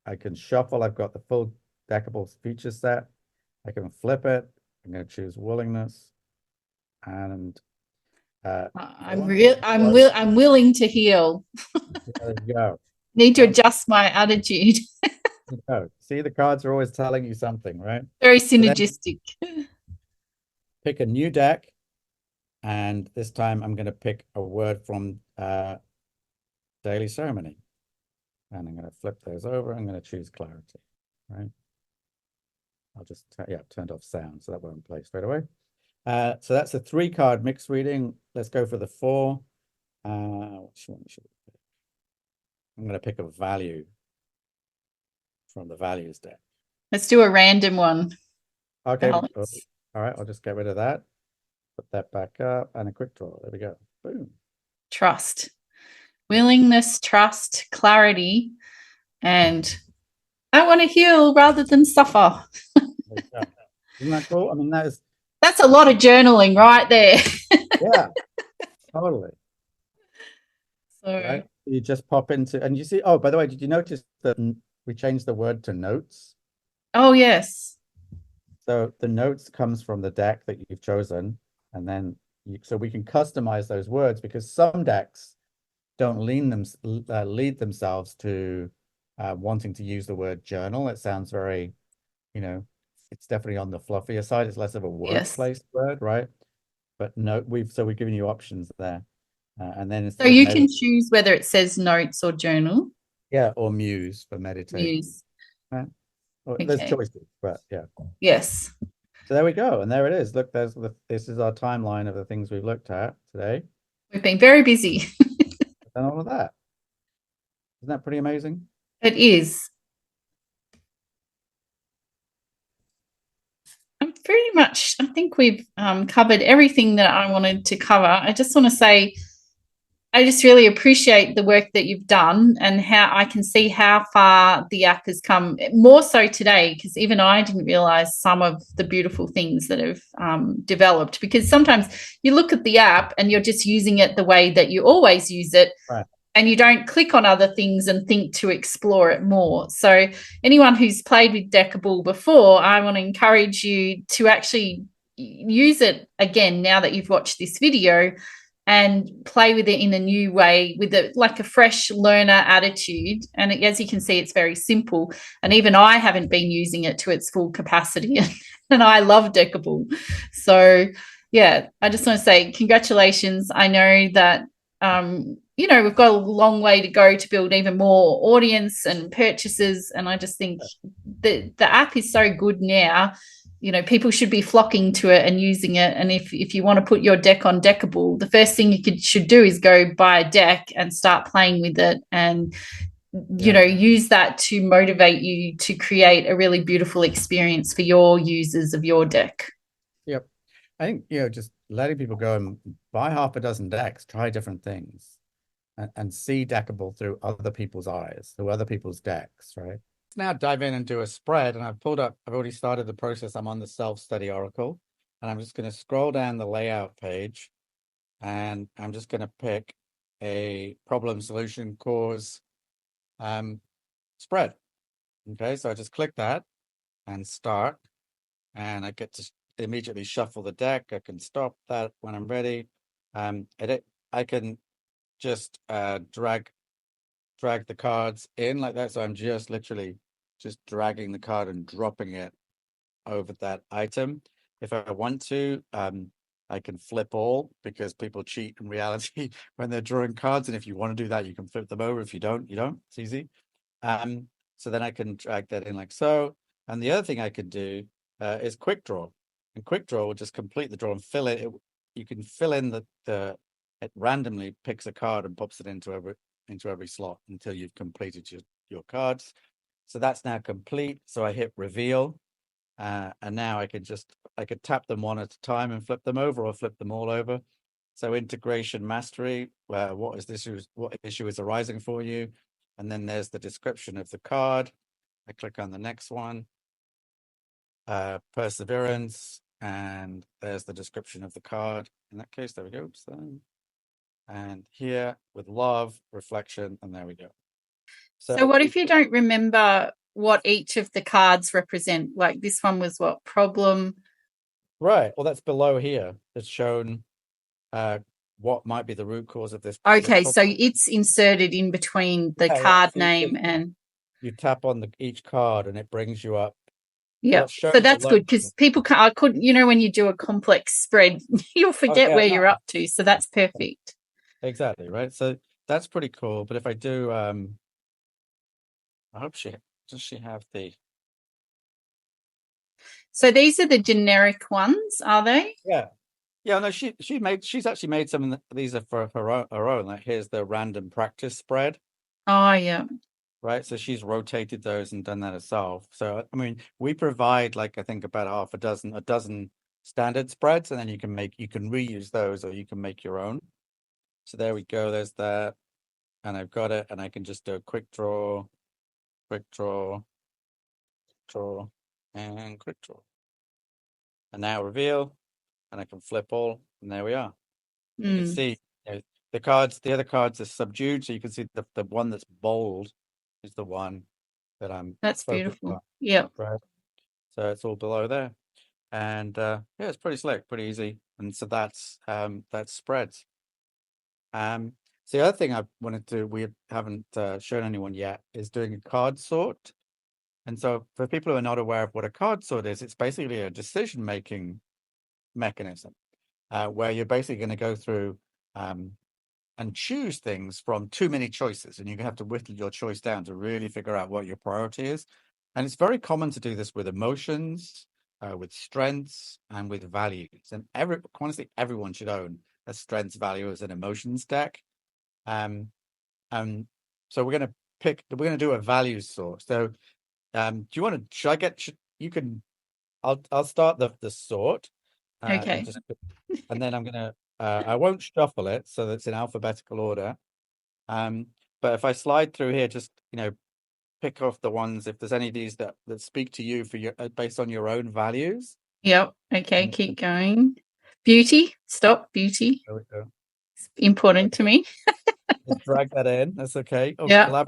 Speaker 2: I can shuffle. I've got the full Deckible feature set. I can flip it. I'm going to choose willingness. And
Speaker 1: I'm willing to heal.
Speaker 2: there you go.
Speaker 1: Need to adjust my attitude.
Speaker 2: See, the cards are always telling you something, right?
Speaker 1: Very synergistic.
Speaker 2: Pick a new deck, and this time I'm going to pick a word from Daily Ceremony, and I'm going to flip those over. I'm going to choose clarity, right? I'll just turned off sound, so that won't play straight away. So that's a 3-card mixed reading. Let's go for the 4. Which one should we pick? I'm going to pick a value from the values deck.
Speaker 1: Let's do a random one.
Speaker 2: Okay. All right. I'll just get rid of that. Put that back up and a quick draw. There we go. Boom.
Speaker 1: Trust, willingness, trust, clarity, and I want to heal rather than suffer.
Speaker 2: Isn't that cool? I mean,
Speaker 1: that's a lot of journaling right there.
Speaker 2: Yeah, totally.
Speaker 1: So
Speaker 2: right? You just pop into, and you see, oh, by the way, did you notice that we changed the word to notes?
Speaker 1: Oh, yes.
Speaker 2: So the notes comes from the deck that you've chosen, and then so we can customize those words, because some decks don't lead themselves to wanting to use the word journal. It sounds very, it's definitely on the fluffier side. It's less of a workplace word, right? But no, we've given you options there. And then
Speaker 1: so you can choose whether it says notes or journal.
Speaker 2: Yeah, or muse for meditation.
Speaker 1: Muse.
Speaker 2: Right? Well, there's choices, but yeah.
Speaker 1: Yes.
Speaker 2: So there we go, and there it is. Look, this is our timeline of the things we've looked at today.
Speaker 1: We've been very busy.
Speaker 2: Done all of that. Isn't that pretty amazing?
Speaker 1: It is. Pretty much, I think we've covered everything that I wanted to cover. I just want to say, I just really appreciate the work that you've done, and how I can see how far the app has come, more so today, because even I didn't realize some of the beautiful things that have developed, because sometimes you look at the app and you're just using it the way that you always use it.
Speaker 2: Right.
Speaker 1: And you don't click on other things and think to explore it more. So anyone who's played with Deckible before, I want to encourage you to actually use it again now that you've watched this video, and play with it in a new way, with like a fresh learner attitude. And as you can see, it's very simple. And even I haven't been using it to its full capacity, and I love Deckible. So yeah, I just want to say congratulations. I know that we've got a long way to go to build even more audience and purchases. And I just think the app is so good now you know, people should be flocking to it and using it. And if you want to put your deck on Deckible, the first thing you should do is go buy a deck and start playing with it, and you know, use that to motivate you to create a really beautiful experience for your users of your deck.
Speaker 2: Yep. I think, just letting people go and buy half a dozen decks, try different things, and see Deckible through other people's eyes, through other people's decks, right? Let's now dive in and do a spread. And I've already started the process. I'm on the self-study Oracle, and I'm just going to scroll down the layout page, and I'm just going to pick a problem solution cause spread. Okay, so I just click that and start, and I get to immediately shuffle the deck. I can stop that when I'm ready. I can just drag the cards in like that. So I'm just literally just dragging the card and dropping it over that item. If I want to, I can flip all, because people cheat in reality when they're drawing cards. And if you want to do that, you can flip them over. If you don't, you don't. It's easy. So then I can drag that in like so. And the other thing I could do is quick draw. And quick draw will just complete the draw and fill it. You can fill in it randomly picks a card and pops it into every slot until you've completed your cards. So that's now complete. So I hit reveal. And now I could tap them one at a time and flip them over, or flip them all over. So integration mastery, what issue is arising for you? And then there's the description of the card. I click on the next one, perseverance, and there's the description of the card. In that case, there we go. And here with love, reflection, and there we go.
Speaker 1: So what if you don't remember what each of the cards represent? Like this one was what? Problem.
Speaker 2: Right. Well, that's below here. It's shown what might be the root cause of this.
Speaker 1: Okay, so it's inserted in between the card name and
Speaker 2: you tap on each card and it brings you up.
Speaker 1: yeah. So that's good, because people I couldn't, when you do a complex spread, you'll forget where you're up to. So that's perfect.
Speaker 2: Exactly, right? So that's pretty cool. But if I do I hope does she have the
Speaker 1: So these are the generic ones, are they?
Speaker 2: Yeah. Yeah, no, she's actually made some of these are for her own. Like here's the random practice spread.
Speaker 1: Oh yeah.
Speaker 2: Right. So she's rotated those and done that herself. So I mean, we provide I think about a dozen standard spreads, and then you can reuse those, or you can make your own. So there we go, there's that. And I've got it, and I can just do a quick draw, draw, and quick draw. And now reveal, and I can flip all, and there we are. You can see the other cards are subdued, so you can see the one that's bold is the one that I'm
Speaker 1: that's beautiful. Yeah.
Speaker 2: Right. So it's all below there. And it's pretty slick, pretty easy. And so that's spreads. So the other thing I wanted to we haven't shown anyone yet is doing a card sort. And so for people who are not aware of what a card sort is, it's basically a decision-making mechanism where you're basically going to go through and choose things from too many choices, and you have to whittle your choice down to really figure out what your priority is. And it's very common to do this with emotions, with strengths, and with values. And honestly, everyone should own a strengths, values, and emotions deck. So we're going to do a values sort. So do you want to? I'll start the sort.
Speaker 1: Okay.
Speaker 2: And then I'm gonna I won't shuffle it so that it's in alphabetical order. But if I slide through here, just pick off the ones, if there's any of these that speak to you for your based on your own values.
Speaker 1: Yep. Okay, keep going. Beauty. Stop. Beauty.
Speaker 2: There we go.
Speaker 1: It's important to me.
Speaker 2: Just drag that in. That's okay. Oh,
Speaker 1: yeah.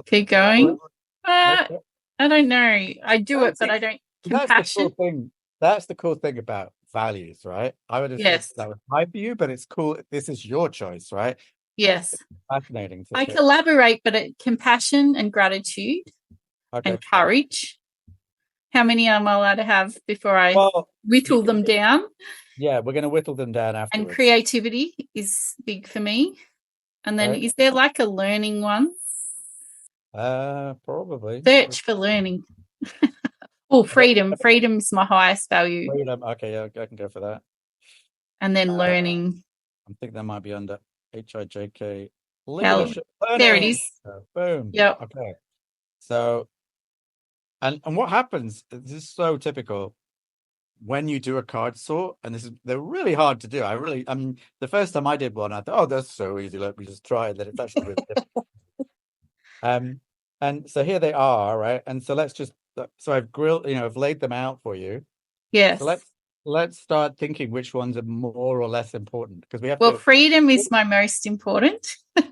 Speaker 1: Keep going. I don't know. I do it, but I don't. Compassion.
Speaker 2: That's the cool thing about values, right? I would have said that was high for you, but it's cool. This is your choice, right?
Speaker 1: Yes.
Speaker 2: It's fascinating.
Speaker 1: I collaborate, but compassion and gratitude and courage. How many am I allowed to have before I whittle them down?
Speaker 2: Yeah, we're going to whittle them down afterwards.
Speaker 1: And creativity is big for me. And then is there like a learning one?
Speaker 2: Probably.
Speaker 1: Search for learning. Oh, freedom. Freedom's my highest value.
Speaker 2: Freedom. Okay, yeah, I can go for that.
Speaker 1: And then learning.
Speaker 2: I think that might be under HIJK.
Speaker 1: How,
Speaker 2: Leadership.
Speaker 1: there it
Speaker 2: Learning.
Speaker 1: is.
Speaker 2: Boom.
Speaker 1: Yep.
Speaker 2: Okay. So, and what happens, this is so typical when you do a card sort, and they're really hard to do. The first time I did one, I thought, oh, that's so easy. Let me just try it. Then it's actually really difficult. And so here they are, right? And so so I've I've laid them out for you.
Speaker 1: Yes.
Speaker 2: So let's start thinking which ones are more or less important, because we have
Speaker 1: Well,
Speaker 2: to.
Speaker 1: freedom is my most important.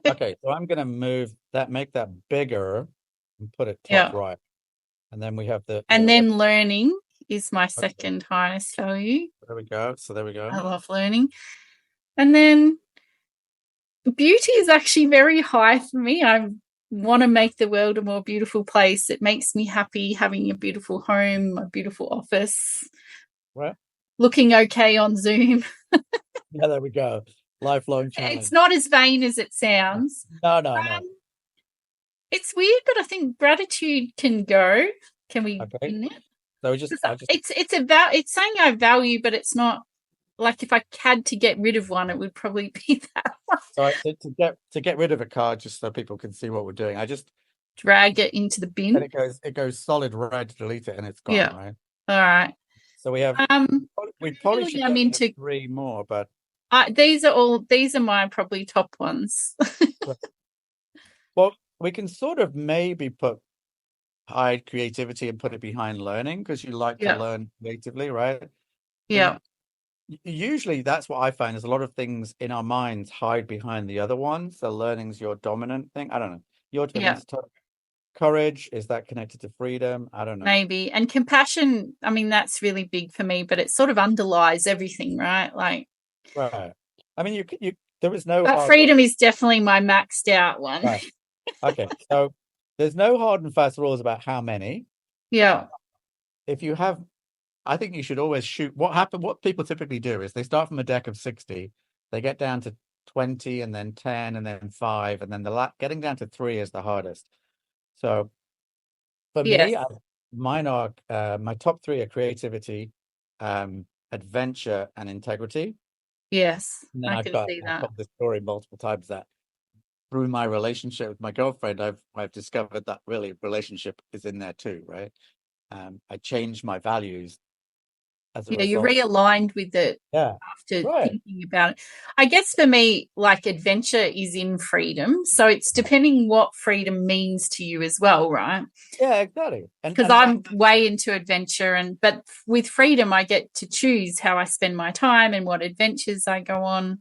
Speaker 2: Okay, so I'm going to make that bigger and put it top
Speaker 1: Yeah.
Speaker 2: right. And then we have
Speaker 1: And then learning is my second highest value.
Speaker 2: There we go. So there we go.
Speaker 1: I love learning. And then beauty is actually very high for me. I want to make the world a more beautiful place. It makes me happy having a beautiful home, a beautiful office,
Speaker 2: Right.
Speaker 1: looking okay on Zoom.
Speaker 2: Yeah, there we go. Lifelong challenge.
Speaker 1: It's not as vain as it sounds.
Speaker 2: No.
Speaker 1: It's weird, but I think gratitude can go. Can we
Speaker 2: Okay.
Speaker 1: in it?
Speaker 2: So
Speaker 1: it's saying I value, but it's not like if I had to get rid of one, it would probably be that one.
Speaker 2: So to get rid of a card, just so people can see what we're doing, I just
Speaker 1: drag it into the bin.
Speaker 2: And it goes solid red to delete it, and it's gone.
Speaker 1: Yeah.
Speaker 2: Right.
Speaker 1: All right.
Speaker 2: So we have we probably should
Speaker 1: I'm
Speaker 2: get
Speaker 1: into
Speaker 2: 3 more, but
Speaker 1: these are my probably top ones.
Speaker 2: well, we can sort of maybe hide creativity and put it behind learning, because you like to learn creatively, right?
Speaker 1: Yeah.
Speaker 2: Usually that's what I find, is a lot of things in our minds hide behind the other ones. So learning's your dominant thing. I don't know. Your courage, is that connected to freedom? I don't know.
Speaker 1: Maybe. And compassion, I mean, that's really big for me, but it sort of underlies everything, right? Like,
Speaker 2: right. I mean, there is no.
Speaker 1: But freedom is definitely my maxed out one.
Speaker 2: Right. Okay, so there's no hard and fast rules about how many.
Speaker 1: Yeah.
Speaker 2: If you have, I think you should always shoot. What people typically do is they start from a deck of 60, they get down to 20, and then 10, and then 5, and then getting down to 3 is the hardest. So for me, mine are my top 3 are creativity, adventure, and integrity.
Speaker 1: Yes,
Speaker 2: and then
Speaker 1: I can see that.
Speaker 2: I've told this story multiple times, that through my relationship with my girlfriend, I've discovered that really relationship is in there too, right? I changed my values as a result.
Speaker 1: You realigned with it after thinking about it. I guess for me, like, adventure is in freedom. So it's depending what freedom means to you as well, right?
Speaker 2: Yeah, exactly.
Speaker 1: Because I'm way into adventure, but with freedom, I get to choose how I spend my time and what adventures I go on.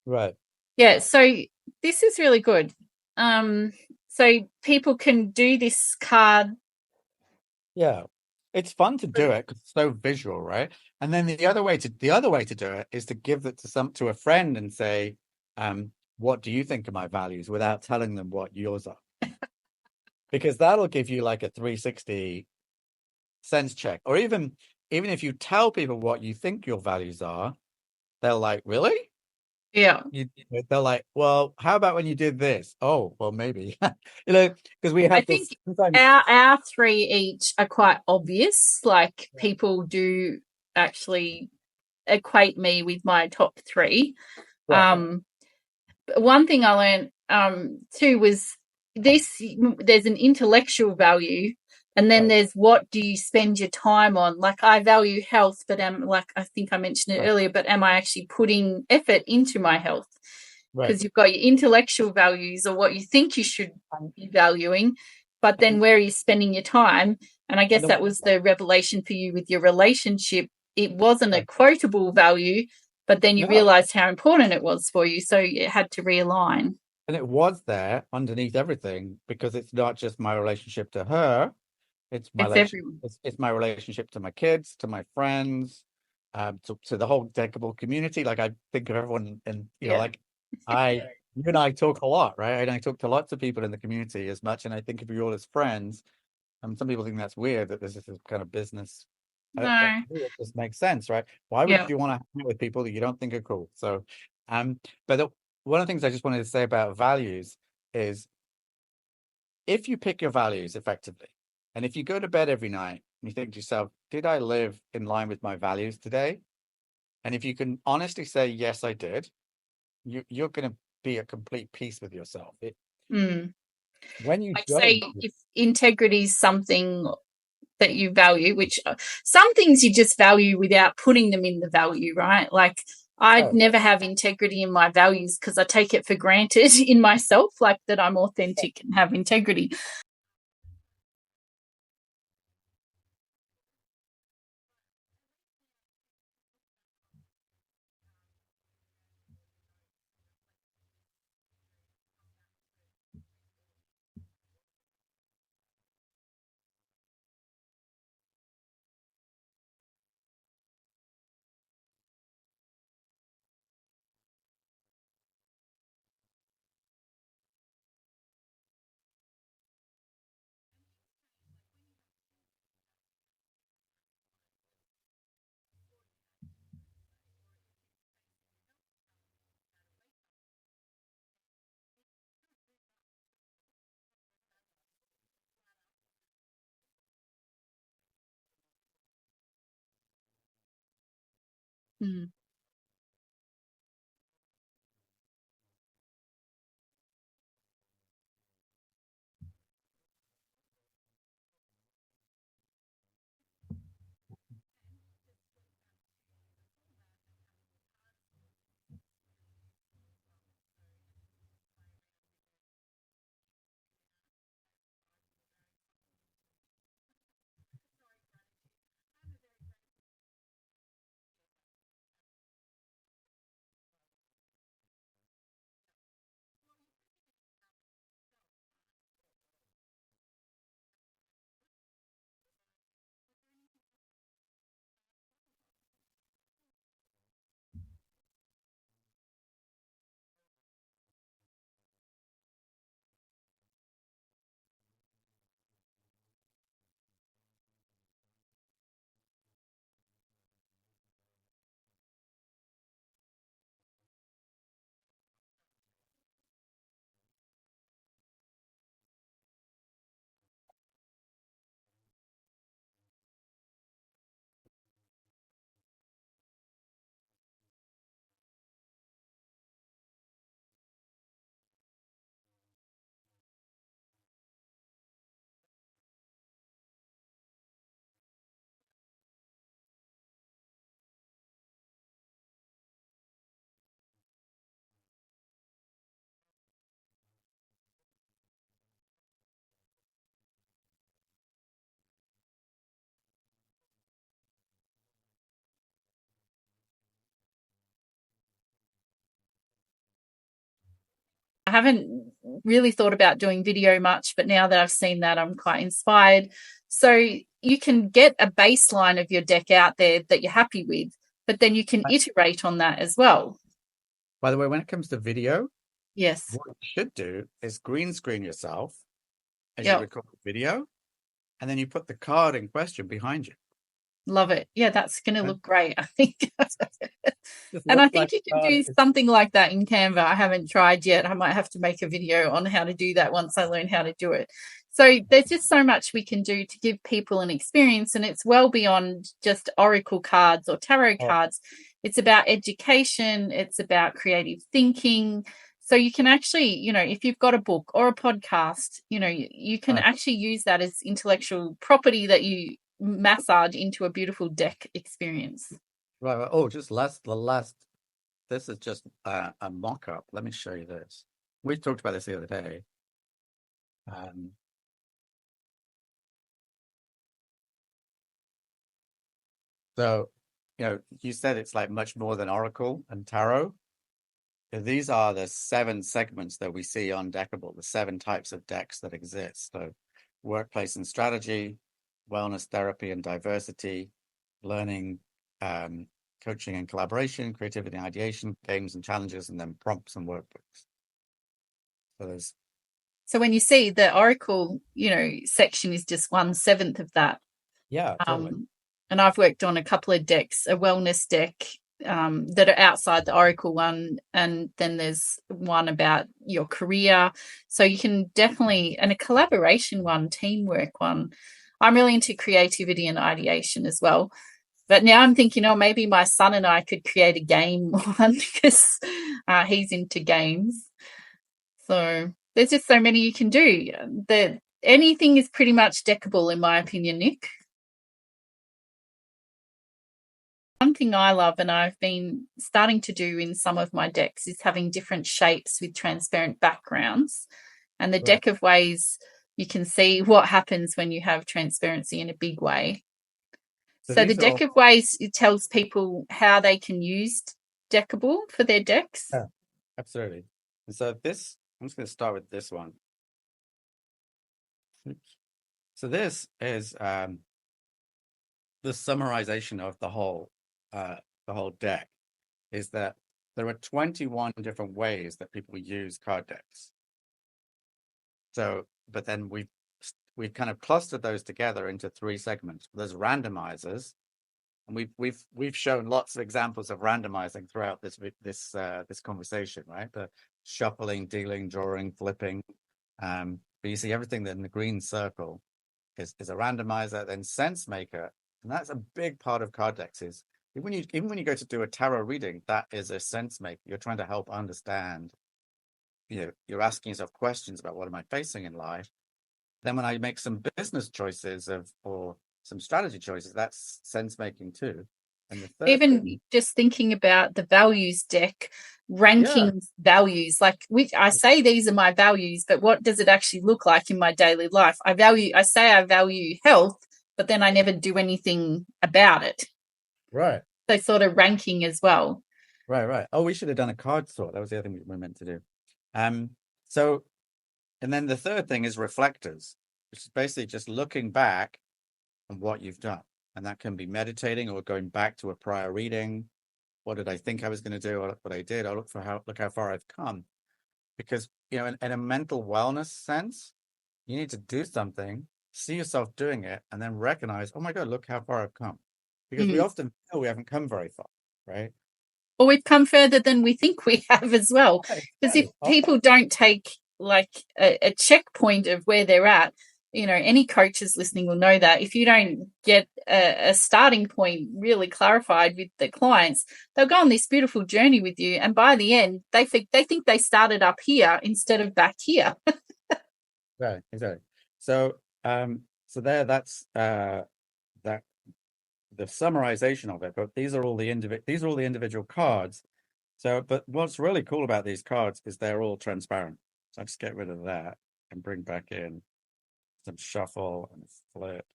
Speaker 2: Right.
Speaker 1: Yeah. So this is really good. So people can do this card.
Speaker 2: Yeah. It's fun to do it because it's so visual, right? And then the other way to do it is to give it to a friend and say, what do you think of my values, without telling them what yours are? Because that'll give you like a 360 sense check. Or even if you tell people what you think your values are, they're like, really?
Speaker 1: Yeah.
Speaker 2: They're like, well, how about when you did this? Oh, well, maybe. Because we have
Speaker 1: I think our 3 each are quite obvious. Like, people do actually equate me with my top 3. Right. One thing I learned too was there's an intellectual value, and then there's what do you spend your time on. Like, I value health, but I think I mentioned it earlier, but am I actually putting effort into my health? Because you've got your intellectual values, or what you think you should be valuing, but then where are you spending your time? And I guess that was the revelation for you with your relationship. It wasn't a quotable value, but then you realized how important it was for you, so it had to realign.
Speaker 2: And it was there underneath everything, because it's not just my relationship to her. It's my relationship to my kids, to my friends, to the whole Deckible community. Like, I think of everyone, and like you and I talk a lot, right? And I talk to lots of people in the community as much, and I think of you all as friends. Some people think that's weird, that there's this kind of business.
Speaker 1: No,
Speaker 2: it just makes sense, right? Why would you want to hang out with people that you don't think are cool? So, but one of the things I just wanted to say about values is, if you pick your values effectively, and if you go to bed every night You think to yourself, did I live in line with my values today? And if you can honestly say, yes, I did, you're going to be at complete peace with yourself.
Speaker 1: Mm.
Speaker 2: When you
Speaker 1: Like
Speaker 2: don't,
Speaker 1: say if integrity is something that you value, which some things you just value without putting them in the value, right? Like I'd never have integrity in my values because I take it for granted in myself, like that I'm authentic and have integrity. Mm. I haven't really thought about doing video much, but now that I've seen that, I'm quite inspired. So you can get a baseline of your deck out there that you're happy with, but then you can iterate on that as well.
Speaker 2: by the way, when it comes to video,
Speaker 1: Yes.
Speaker 2: what you should do is green screen yourself as you
Speaker 1: Yep.
Speaker 2: record the video, and then you put the card in question behind you.
Speaker 1: Love it. Yeah, that's going to look great, I think.
Speaker 2: Just
Speaker 1: And I
Speaker 2: looks
Speaker 1: think
Speaker 2: like
Speaker 1: you
Speaker 2: the
Speaker 1: can
Speaker 2: card
Speaker 1: do
Speaker 2: is-
Speaker 1: something like that in Canva. I haven't tried yet. I might have to make a video on how to do that once I learn how to do it. So there's just so much we can do to give people an experience, and it's well beyond just oracle cards or tarot cards. It's about education. It's about creative thinking. So you can actually, if you've got a book or a podcast, you can actually use that as intellectual property that you massage into a beautiful deck experience.
Speaker 2: Right. Oh, just the last. This is just a mock-up. Let me show you this. We talked about this the other day. So, you said it's like much more than Oracle and Tarot. These are the 7 segments that we see on Deckible, the 7 types of decks that exist. So, workplace and strategy, wellness, therapy, and diversity, learning, coaching and collaboration, creativity and ideation, games and challenges, and then prompts and workbooks.
Speaker 1: So when you see the Oracle, section is just 1/7 of that.
Speaker 2: Yeah, totally.
Speaker 1: And I've worked on a couple of decks, a wellness deck that are outside the Oracle one, and then there's one about your career. So you can definitely, and a collaboration one, teamwork one. I'm really into creativity and ideation as well. But now I'm thinking, oh, maybe my son and I could create a game one because he's into games. So there's just so many you can do. Anything is pretty much deckable, in my opinion, Nick. One thing I love, and I've been starting to do in some of my decks, is having different shapes with transparent backgrounds. And the deck of ways, you can see what happens when you have transparency in a big way. So the deck of ways, it tells people how they can use Deckible for their decks.
Speaker 2: Yeah, absolutely. And so this, I'm just going to start with this one. Oops. So this is the summarization of the whole deck, is that there are 21 different ways that people use card decks. So, but then we've kind of clustered those together into 3 segments. There's randomizers, and we've shown lots of examples of randomizing throughout this conversation, right? The shuffling, dealing, drawing, flipping. But you see everything that in the green circle is a randomizer. Then sense maker, and that's a big part of card decks. Is even when you go to do a tarot reading, that is a sense maker. You're trying to help understand. You're asking yourself questions about what am I facing in life. Then when I make some business choices or some strategy choices, that's sense making too. And the third
Speaker 1: even
Speaker 2: thing,
Speaker 1: just thinking about the values deck, ranking values, like I say these are my values, but what does it actually look like in my daily life? I say I value health, but then I never do anything about it.
Speaker 2: Right.
Speaker 1: So sort of ranking as well.
Speaker 2: Right. Oh, we should have done a card sort. That was the other thing we were meant to do. So, and then the third thing is reflectors, which is basically just looking back on what you've done. And that can be meditating or going back to a prior reading. What did I think I was going to do? Or look what I did. I'll look how far I've come. Because, in a mental wellness sense, you need to do something, see yourself doing it, and then recognize, oh my God, look how far I've come. Because we often feel we haven't come very far, right?
Speaker 1: Or we've come further than we think we have as well. Because if people don't take like a checkpoint of where they're at, any coaches listening will know that if you don't get a starting point really clarified with the clients, they'll go on this beautiful journey with you, and by the end they think they started up here instead of back here.
Speaker 2: Right, exactly. So that's that the summarization of it. But these are all the individual cards. So, but what's really cool about these cards is they're all transparent. So I just get rid of that and bring back in some shuffle and flip.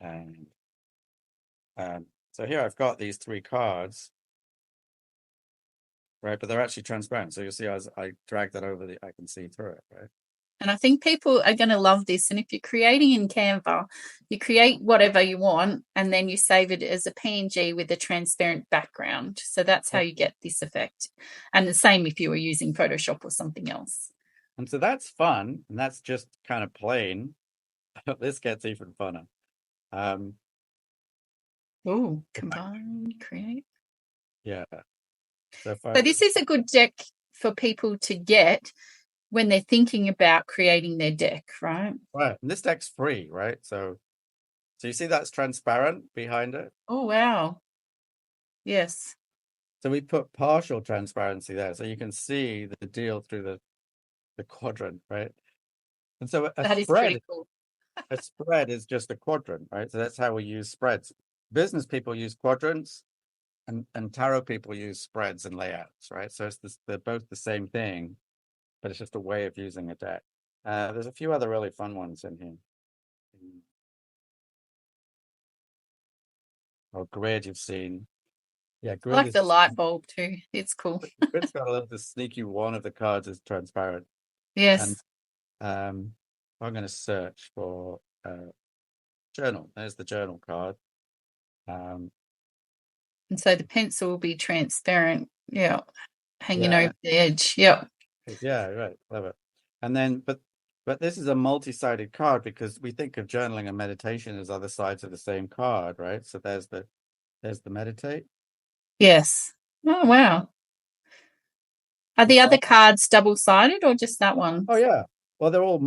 Speaker 2: And so here I've got these 3 cards, right? But they're actually transparent. So you'll see as I drag that over, I can see through it, right?
Speaker 1: And I think people are going to love this. And if you're creating in Canva, you create whatever you want, and then you save it as a PNG with a transparent background. So that's how you get this effect. And the same if you were using Photoshop or something else.
Speaker 2: And so that's fun. And that's just kind of plain. This gets even funner.
Speaker 1: Combine, create.
Speaker 2: Yeah. So
Speaker 1: this is a good deck for people to get when they're thinking about creating their deck, right?
Speaker 2: Right. And this deck's free, right? So you see that's transparent behind it?
Speaker 1: Oh, wow. Yes.
Speaker 2: So we put partial transparency there. So you can see the deal through the quadrant, right? And so
Speaker 1: that is pretty cool.
Speaker 2: A spread is just a quadrant, right? So that's how we use spreads. Business people use quadrants, and tarot people use spreads and layouts, right? So they're both the same thing, but it's just a way of using a deck. There's a few other really fun ones in here. Oh, grid you've seen. Yeah, grid.
Speaker 1: I like the light bulb too. It's cool.
Speaker 2: Grid's got a little the sneaky one of the cards is transparent.
Speaker 1: Yes.
Speaker 2: And I'm going to search for journal. There's the journal card.
Speaker 1: And so the pencil will be transparent. Yeah. Hanging over the edge. Yeah.
Speaker 2: Yeah, right. Love it. And then, but this is a multi-sided card because we think of journaling and meditation as other sides of the same card, right? So there's the meditate.
Speaker 1: Yes. Oh, wow. Are the other cards double-sided or just that one?
Speaker 2: Oh, yeah. Well, they're all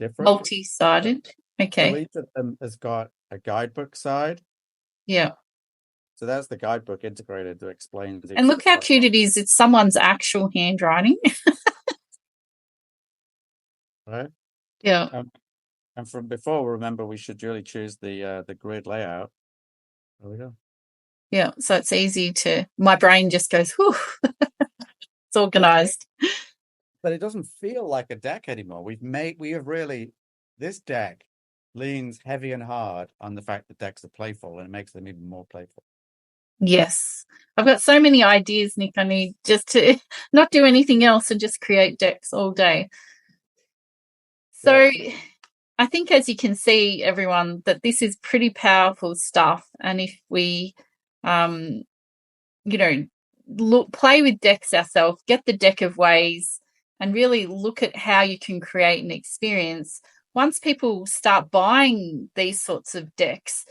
Speaker 2: different.
Speaker 1: Multi-sided. Okay.
Speaker 2: So each of them has got a guidebook side.
Speaker 1: Yeah.
Speaker 2: So that's the guidebook integrated to explain.
Speaker 1: And look how cute it is. It's someone's actual handwriting.
Speaker 2: Right.
Speaker 1: Yeah.
Speaker 2: And from before, remember, we should really choose the grid layout. There we go.
Speaker 1: Yeah. So it's easy to, my brain just goes, whew, it's organized.
Speaker 2: But it doesn't feel like a deck anymore. We have really, this deck leans heavy and hard on the fact that decks are playful, and it makes them even more playful.
Speaker 1: Yes. I've got so many ideas, Nick. I need just to not do anything else and just create decks all day. So I think, as you can see, everyone, that this is pretty powerful stuff. And if we, play with decks ourselves, get the deck of ways, and really look at how you can create an experience. Once people start buying these sorts of decks,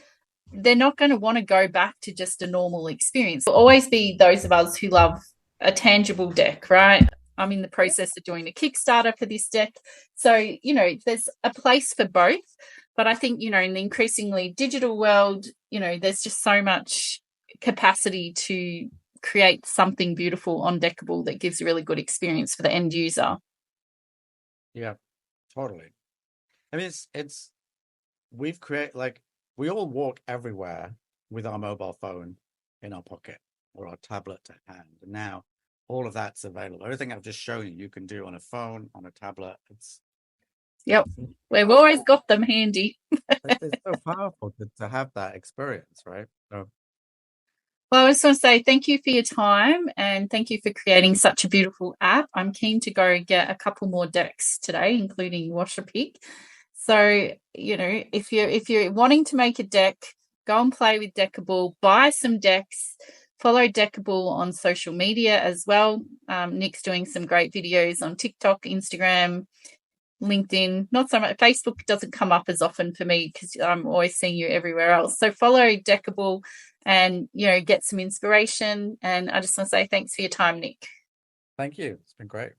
Speaker 1: they're not going to want to go back to just a normal experience. There'll always be those of us who love a tangible deck, right? I'm in the process of doing a Kickstarter for this deck. So, there's a place for both. But I think, in the increasingly digital world, there's just so much capacity to create something beautiful on Deckible that gives a really good experience for the end user.
Speaker 2: Yeah, totally. I mean, we've created, like, we all walk everywhere with our mobile phone in our pocket or our tablet at hand. And now all of that's available. Everything I've just shown you can do on a phone, on a tablet.
Speaker 1: Yep. We've always got them handy.
Speaker 2: It's so powerful to have that experience, right? So,
Speaker 1: well, I just want to say thank you for your time, and thank you for creating such a beautiful app. I'm keen to go get a couple more decks today, including Washer Pick. So, if you're wanting to make a deck, go and play with Deckible, buy some decks, follow Deckible on social media as well. Nick's doing some great videos on TikTok, Instagram, LinkedIn. Not so much. Facebook doesn't come up as often for me because I'm always seeing you everywhere else. So follow Deckible and, get some inspiration. And I just want to say thanks for your time, Nick.
Speaker 2: thank you. It's been great.